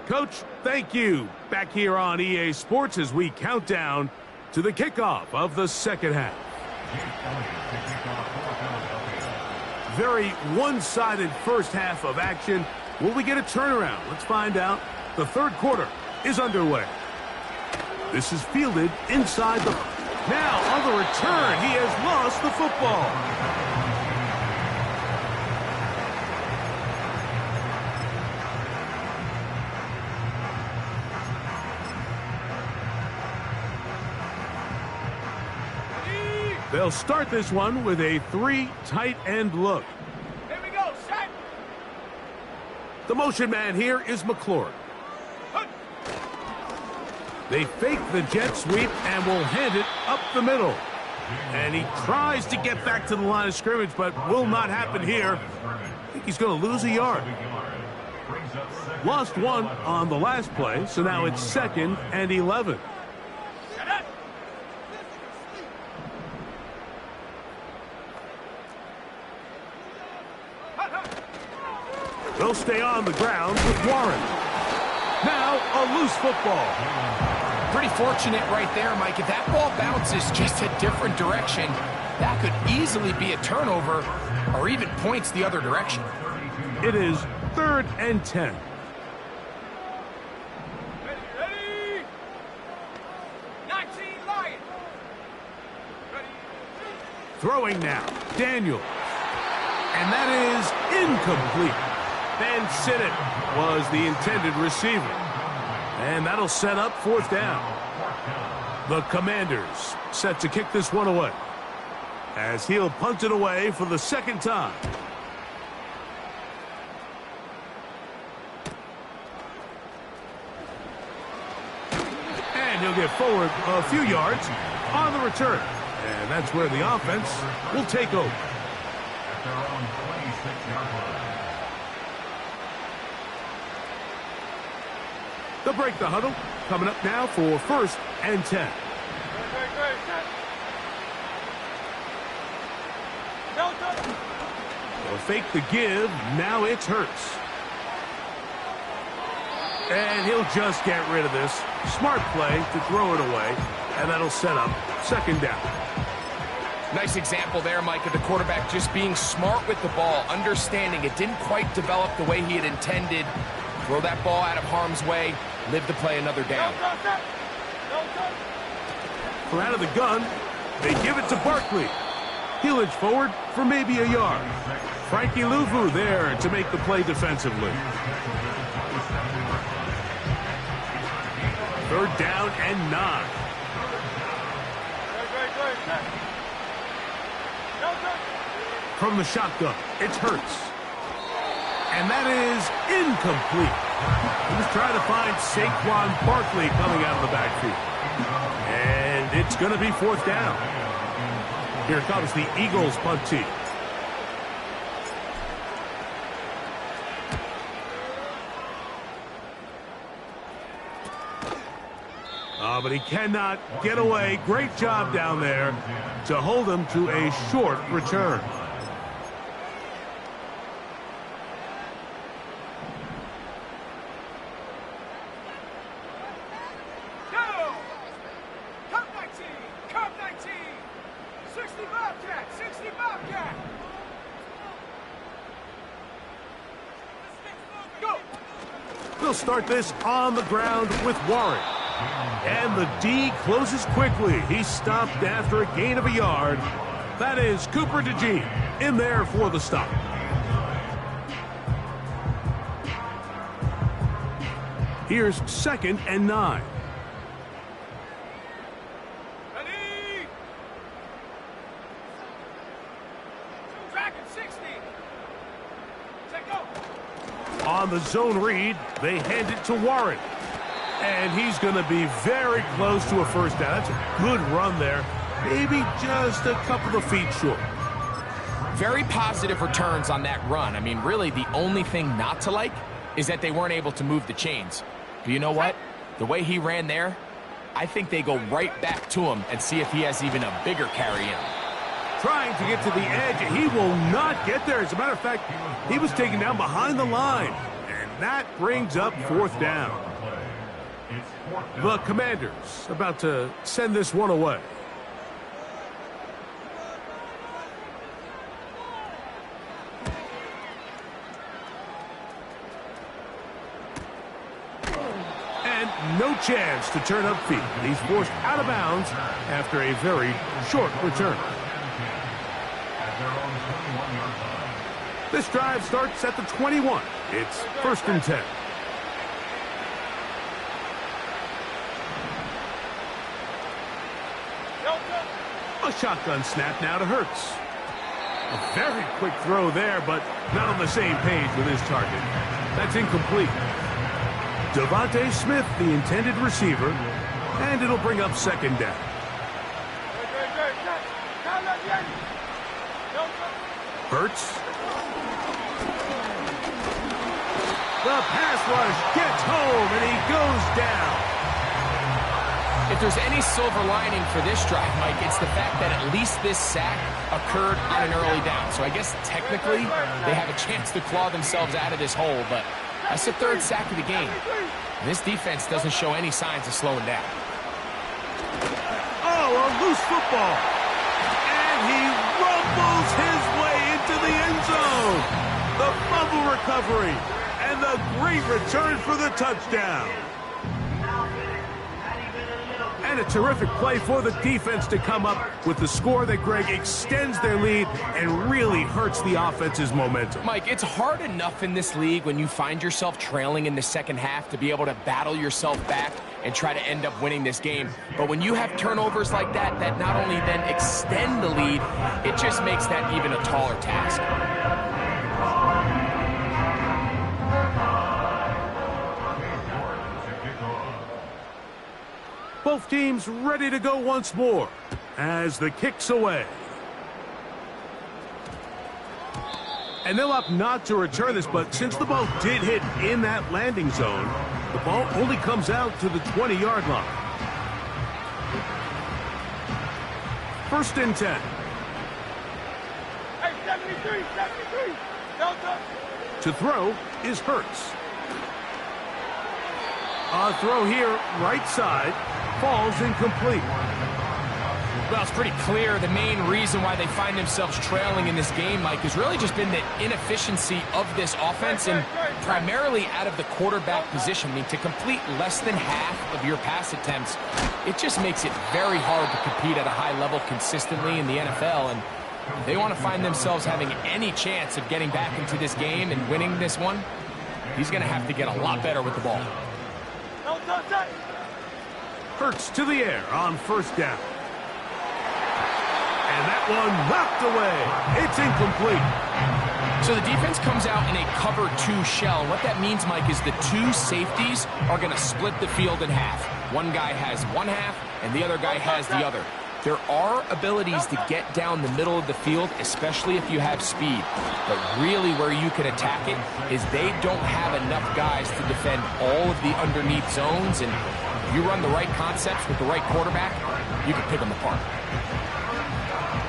Coach, thank you. Back here on EA Sports as we count down to the kickoff of the second half. Very one-sided first half of action. Will we get a turnaround? Let's find out. The 3rd quarter is underway. This is fielded inside the... Now, on the return, he has lost the football. They'll start this one with a 3 tight end look. Here we go, set. The motion man here is McLaurin. They fake the jet sweep and will hand it up the middle. And he tries to get back to the line of scrimmage, but will not happen here. I think he's going to lose a yard. Lost 1 on the last play, so now it's 2nd and 11. They'll stay on the ground with Warren. Now a loose football. Pretty fortunate right there, Mike. If that ball bounces just a different direction, that could easily be a turnover or even points the other direction. It is 3rd and 10. Ready. 19 Lions. Ready. Throwing now, Daniel. And that is incomplete. Ben Sinnott was the intended receiver. And that'll set up 4th down. The Commanders set to kick this one away, as he'll punt it away for the 2nd time. And he'll get forward a few yards on the return. And that's where the offense will take over. At their own 26-yard line. They'll break the huddle. Coming up now for 1st and 10. They'll fake the give. Now it's Hurts. And he'll just get rid of this. Smart play to throw it away. And that'll set up 2nd down. Nice example there, Mike, of the quarterback just being smart with the ball, understanding it didn't quite develop the way he had intended. Throw that ball out of harm's way, live to play another down. From out of the gun, they give it to Barkley. He'll inch forward for maybe a yard. Frankie Louvu there to make the play defensively. 3rd down and 9. From the shotgun, it's Hurts. And that is incomplete. He was trying to find Saquon Barkley coming out of the backfield. And it's going to be 4th down. Here comes the Eagles punt team. But he cannot get away. Great job down there to hold him to a short return. They'll start this on the ground with Warren. And the D closes quickly. He's stopped after a gain of a yard. That is Cooper DeJean in there for the stop. Here's 2nd and 9. Ready? Dragon 60. Set go. On the zone read, they hand it to Warren. And he's going to be very close to a first down. That's a good run there. Maybe just a couple of feet short. Very positive returns on that run. I mean, really, the only thing not to like is that they weren't able to move the chains. But you know what? The way he ran there, I think they go right back to him and see if he has even a bigger carry in him. Trying to get to the edge, he will not get there. As a matter of fact, he was taken down behind the line. And that brings up 4th down. The Commanders about to send this one away. No chance to turn upfield. He's forced out of bounds after a very short return. This drive starts at the 21. It's 1st and 10. A shotgun snap now to Hurts. A very quick throw there, but not on the same page with his target. That's incomplete. Devontae Smith, the intended receiver, and it'll bring up 2nd down. Hurts. The pass rush gets home, and he goes down. If there's any silver lining for this drive, Mike, it's the fact that at least this sack occurred on an early down. So I guess technically they have a chance to claw themselves out of this hole, but that's the 3rd sack of the game. And this defense doesn't show any signs of slowing down. Oh, a loose football. And he rumbles his way into the end zone. The fumble recovery and the great return for the touchdown. And a terrific play for the defense to come up with the score that, Greg, extends their lead and really hurts the offense's momentum. Mike, it's hard enough in this league when you find yourself trailing in the second half to be able to battle yourself back and try to end up winning this game. But when you have turnovers like that, that not only then extend the lead, it just makes that even a taller task. Both teams ready to go once more as the kick's away. And they'll opt not to return this, but since the ball did hit in that landing zone, the ball only comes out to the 20-yard line. 1st and 10. Hey, 73, 73. Delta. To throw is Hurts. A throw here, right side, falls incomplete. Well, it's pretty clear the main reason why they find themselves trailing in this game, Mike, has really just been the inefficiency of this offense and primarily out of the quarterback position. I mean, to complete less than half of your pass attempts, it just makes it very hard to compete at a high level consistently in the NFL. And if they want to find themselves having any chance of getting back into this game and winning this one, he's going to have to get a lot better with the ball. Hurts to the air on 1st down. And that one knocked away. It's incomplete. So the defense comes out in a cover 2 shell. What that means, Mike, is the 2 safeties are going to split the field in half. One guy has one half, and the other guy has the other. There are abilities to get down the middle of the field, especially if you have speed. But really where you can attack it is they don't have enough guys to defend all of the underneath zones. And if you run the right concepts with the right quarterback, you can pick them apart.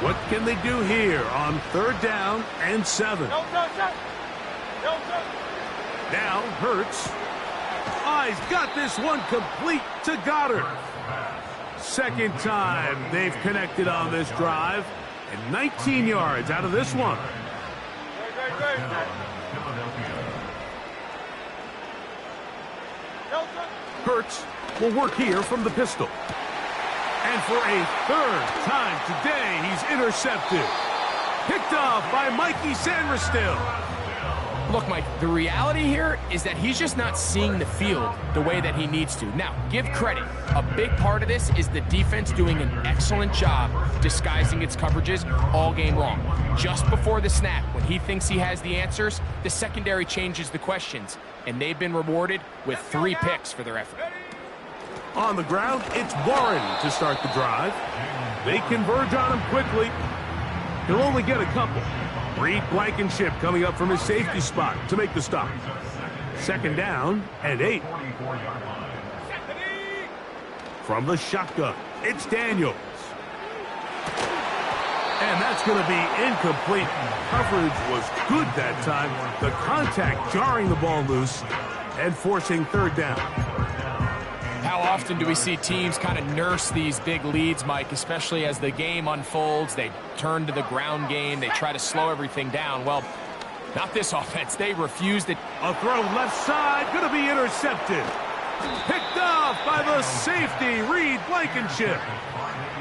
What can they do here on 3rd down and 7? Now Hurts. He's got this one complete to Goddard. 2nd time they've connected on this drive, and 19 yards out of this one. Hurts will work here from the pistol. And for a 3rd time today, he's intercepted. Picked off by Mikey Sanderstill. Look, Mike, the reality here is that he's just not seeing the field the way that he needs to. Now, give credit. A big part of this is the defense doing an excellent job disguising its coverages all game long. Just before the snap, when he thinks he has the answers, the secondary changes the questions, and they've been rewarded with 3 picks for their effort. On the ground, it's Warren to start the drive. They converge on him quickly. He'll only get a couple. Reed Blankenship coming up from his safety spot to make the stop. 2nd down and 8. From the shotgun, it's Daniels. And that's going to be incomplete. Coverage was good that time. The contact jarring the ball loose and forcing 3rd down. How often do we see teams kind of nurse these big leads, Mike, especially as the game unfolds? They turn to the ground game. They try to slow everything down. Well, not this offense. They refused it. A throw left side, going to be intercepted. Picked off by the safety, Reed Blankenship.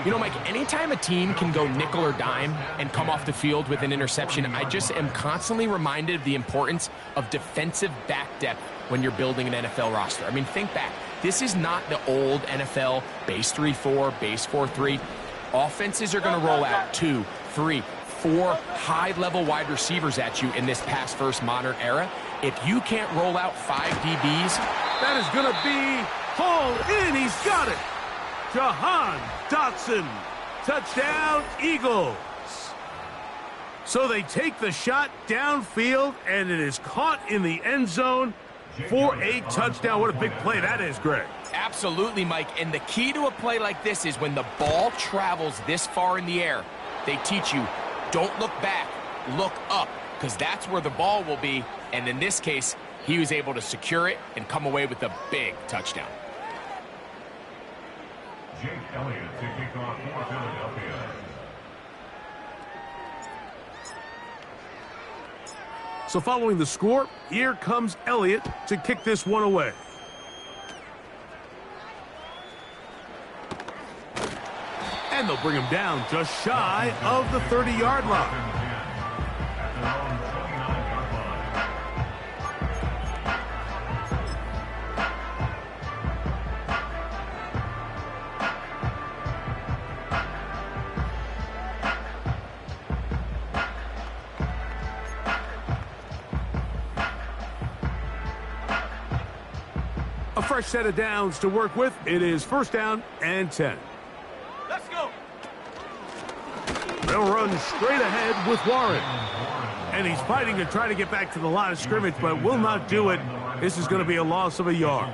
You know, Mike, anytime a team can go nickel or dime and come off the field with an interception, I just am constantly reminded of the importance of defensive back depth when you're building an NFL roster. I mean, think back. This is not the old NFL base 3-4, base 4-3. Offenses are going to roll out 2, 3, 4 high-level wide receivers at you in this pass-first modern era. If you can't roll out 5 DBs, that is going to be hauled in. He's got it. Jahan Dotson. Touchdown, Eagles. So they take the shot downfield, and it is caught in the end zone for a touchdown. What a big play that is, Greg. Absolutely, Mike. And the key to a play like this is when the ball travels this far in the air, they teach you, don't look back, look up, because that's where the ball will be. And in this case, he was able to secure it and come away with a big touchdown. Jake Elliott to kick off for Philadelphia. So following the score, here comes Elliott to kick this one away. And they'll bring him down just shy of the 30-yard line. A fresh set of downs to work with. It is 1st down and 10. Let's go. They'll run straight ahead with Warren. And he's fighting to try to get back to the line of scrimmage, but will not do it. This is going to be a loss of a yard.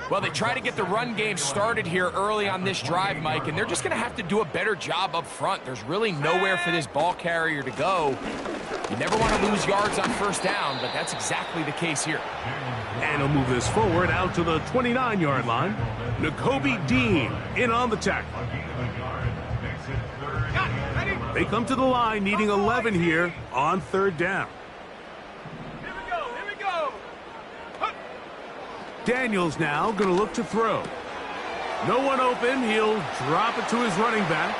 Well, they try to get the run game started here early on this drive, Mike, and they're just going to have to do a better job up front. There's really nowhere for this ball carrier to go. You never want to lose yards on 1st down, but that's exactly the case here. And he'll move this forward out to the 29-yard line. N'Kobe Dean in on the tackle. They come to the line needing 11 here on 3rd down. Here we go. Daniels now going to look to throw. No one open. He'll drop it to his running back.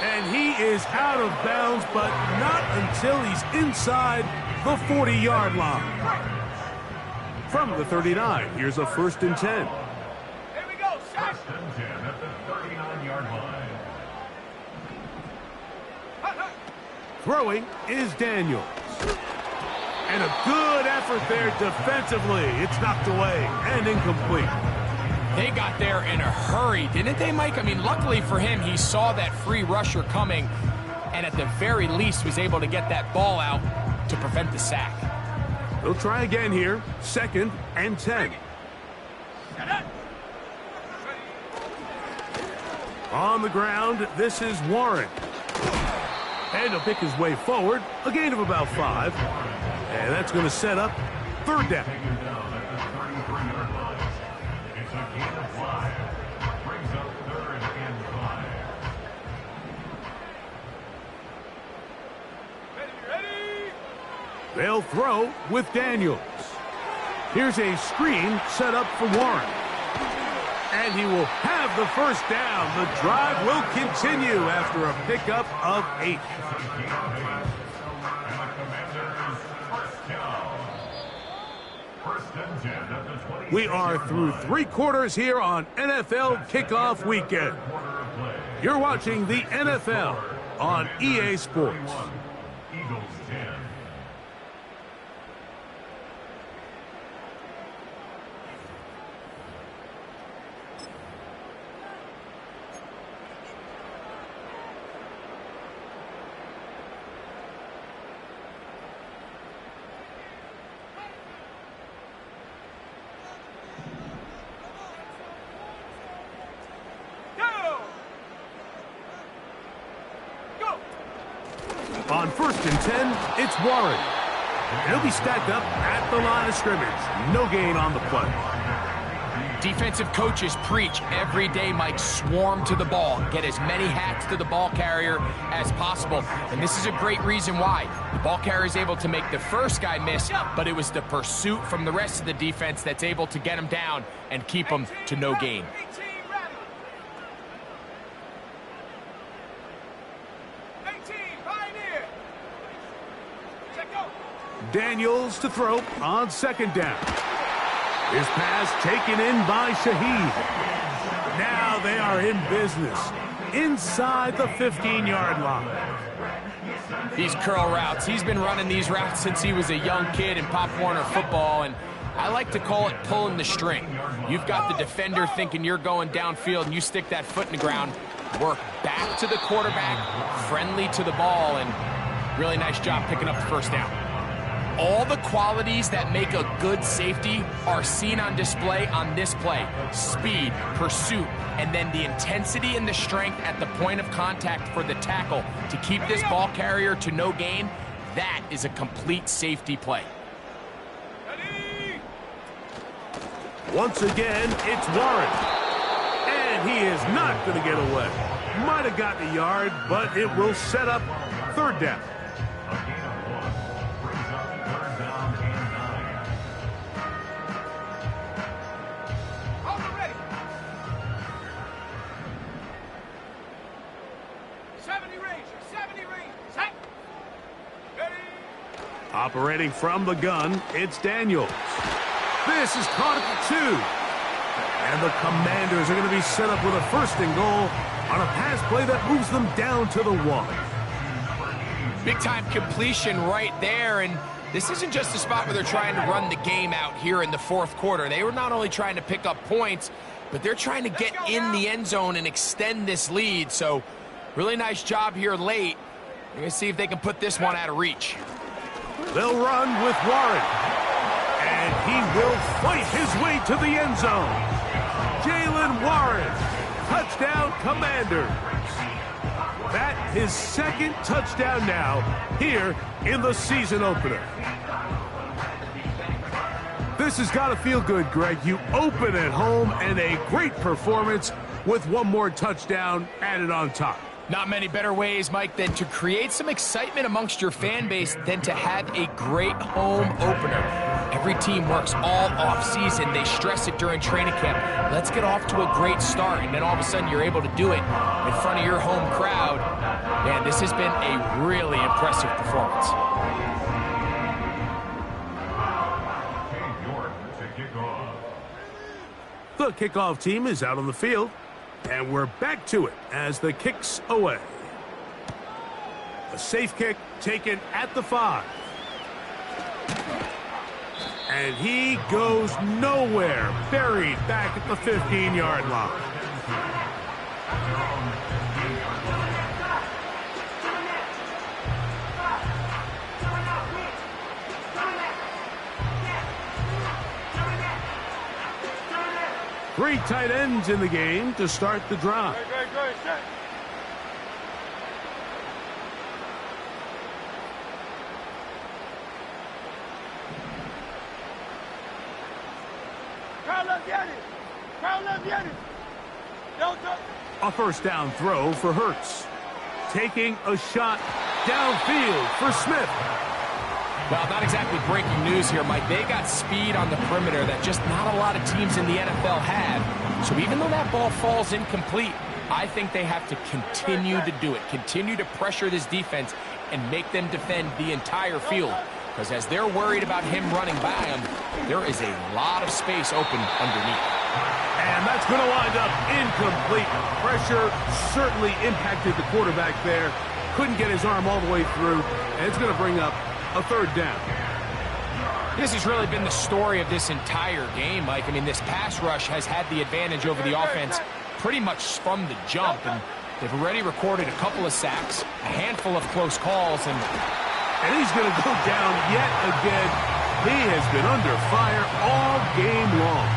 And he is out of bounds, but not until he's inside the 40-yard line. From the 39, here's a 1st and 10. Here we go. Shot. 1st and 10 at the 39-yard line. Throwing is Daniels. And a good effort there defensively. It's knocked away and incomplete. They got there in a hurry, didn't they, Mike? I mean, luckily for him, he saw that free rusher coming and at the very least was able to get that ball out to prevent the sack. They'll try again here. 2nd and 10. On the ground, this is Warren. And he'll pick his way forward. A gain of about 5. And that's going to set up 3rd down. It's a gain of 5. Brings up 3rd and 5. Ready. They'll throw with Daniels. Here's a screen set up for Warren. And he will have the 1st down. The drive will continue after a pickup of 8. We are through 3 quarters here on NFL Kickoff Weekend. You're watching the NFL on EA Sports. Eagles 10. On 1st and 10, it's Warren. He'll be stacked up at the line of scrimmage. No gain on the play. Defensive coaches preach every day, Mike, swarm to the ball. Get as many hats to the ball carrier as possible. And this is a great reason why. The ball carrier is able to make the first guy miss, but it was the pursuit from the rest of the defense that's able to get him down and keep him to no gain. Daniels to throw on 2nd down. His pass taken in by Shaheed. Now they are in business inside the 15-yard line. These curl routes, he's been running these routes since he was a young kid in Pop Warner football, and I like to call it pulling the string. You've got the defender thinking you're going downfield, and you stick that foot in the ground, work back to the quarterback, friendly to the ball, and really nice job picking up the first down. All the qualities that make a good safety are seen on display on this play. Speed, pursuit, and then the intensity and the strength at the point of contact for the tackle to keep this ball carrier to no gain. That is a complete safety play. Once again, it's Warren. And he is not going to get away. Might have gotten a yard, but it will set up 3rd down. Operating from the gun, it's Daniels. This is caught at the 2. And the Commanders are going to be set up with a 1st and goal on a pass play that moves them down to the 1. Big-time completion right there, and this isn't just a spot where they're trying to run the game out here in the 4th quarter. They were not only trying to pick up points, but they're trying to get in the end zone and extend this lead. So, really nice job here late. We're going to see if they can put this one out of reach. They'll run with Warren. And he will fight his way to the end zone. Jalen Warren, touchdown Commanders. That his 2nd touchdown now here in the season opener. This has got to feel good, Greg. You open at home and a great performance with one more touchdown added on top. Not many better ways, Mike, than to create some excitement amongst your fan base than to have a great home opener. Every team works all off-season. They stress it during training camp. Let's get off to a great start, and then all of a sudden you're able to do it in front of your home crowd. Man, this has been a really impressive performance. The kickoff team is out on the field. And we're back to it as the kick's away. A safe kick taken at the 5. And he goes nowhere, buried back at the 15-yard line. Three tight ends in the game to start the drive. A 1st down throw for Hurts. Taking a shot downfield for Smith. Well, not exactly breaking news here, Mike. They got speed on the perimeter that just not a lot of teams in the NFL have. So even though that ball falls incomplete, I think they have to continue to do it. Continue to pressure this defense and make them defend the entire field. because as they're worried about him running by him, there is a lot of space open underneath. And that's going to wind up incomplete. Pressure certainly impacted the quarterback there. Couldn't get his arm all the way through, and it's going to bring up a third down. This has really been the story of this entire game, Mike. I mean, this pass rush has had the advantage over the offense pretty much from the jump, and they've already recorded a couple of sacks, a handful of close calls, and he's going to go down yet again. He has been under fire all game long.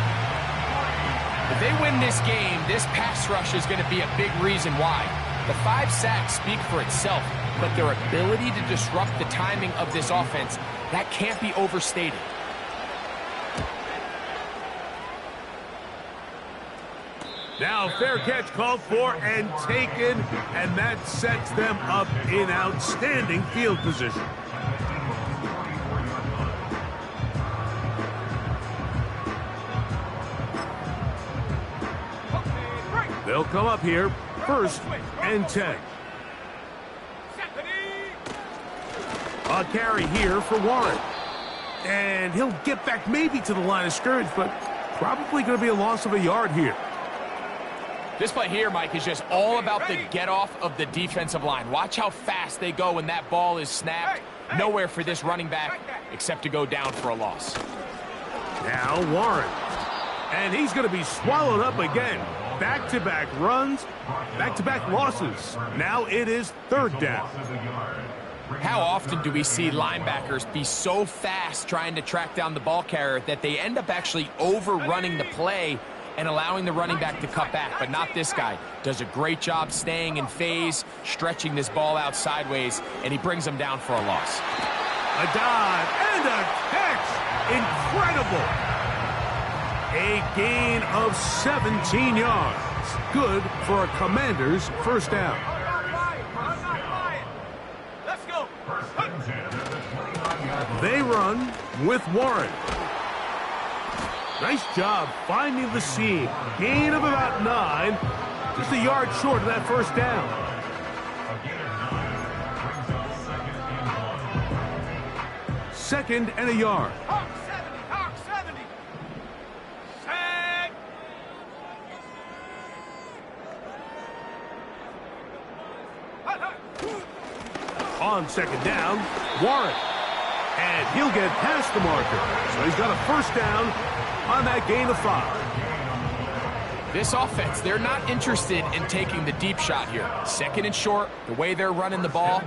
If they win this game, this pass rush is going to be a big reason why. The 5 sacks speak for itself, but their ability to disrupt the timing of this offense, that can't be overstated. Now fair catch called for and taken, and that sets them up in outstanding field position. They'll come up here, 1st and 10. A carry here for Warren. And he'll get back maybe to the line of scrimmage, but probably going to be a loss of a yard here. This play here, Mike, is just all about the get-off of the defensive line. Watch how fast they go when that ball is snapped. Nowhere for this running back except to go down for a loss. Now Warren. And he's going to be swallowed up again. Back-to-back runs, back-to-back losses. Now it is 3rd down. How often do we see linebackers be so fast trying to track down the ball carrier that they end up actually overrunning the play and allowing the running back to cut back? But not this guy. Does a great job staying in phase, stretching this ball out sideways, and he brings them down for a loss. A dive and a catch. Incredible. A gain of 17 yards. Good for a Commander's 1st down. Let's go. They run with Warren. Nice job finding the seam. Gain of about 9. Just a yard short of that 1st down. Second and a yard. Hawk 70, Hawk 70. Sack. On 2nd down, Warren. And he'll get past the marker. So he's got a 1st down on that gain of 5. This offense, they're not interested in taking the deep shot here. 2nd and short, the way they're running the ball,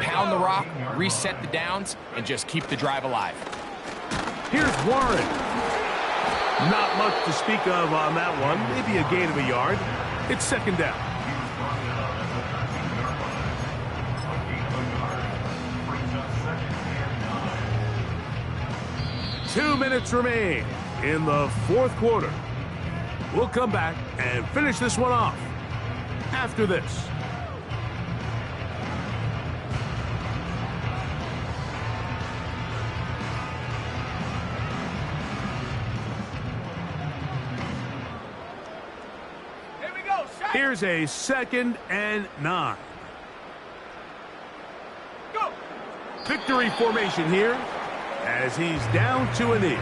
pound the rock, reset the downs, and just keep the drive alive. Here's Warren. Not much to speak of on that one. Maybe a gain of a yard. It's 2nd down. Two minutes remain in the 4th quarter. We'll come back and finish this one off after this. Here we go. Shot. Here's a 2nd and 9. Go. Victory formation here as he's down to a knee.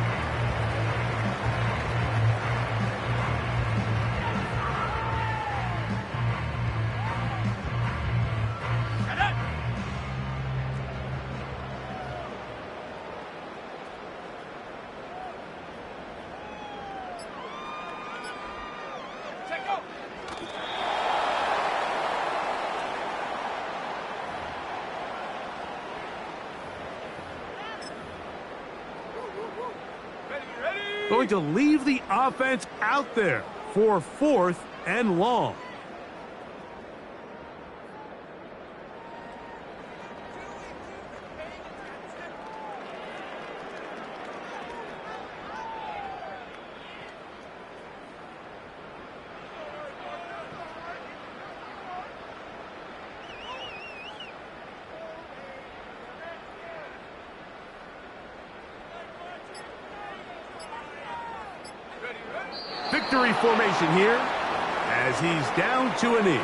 Going to leave the offense out there for 4th and long. Victory formation here as he's down to a knee.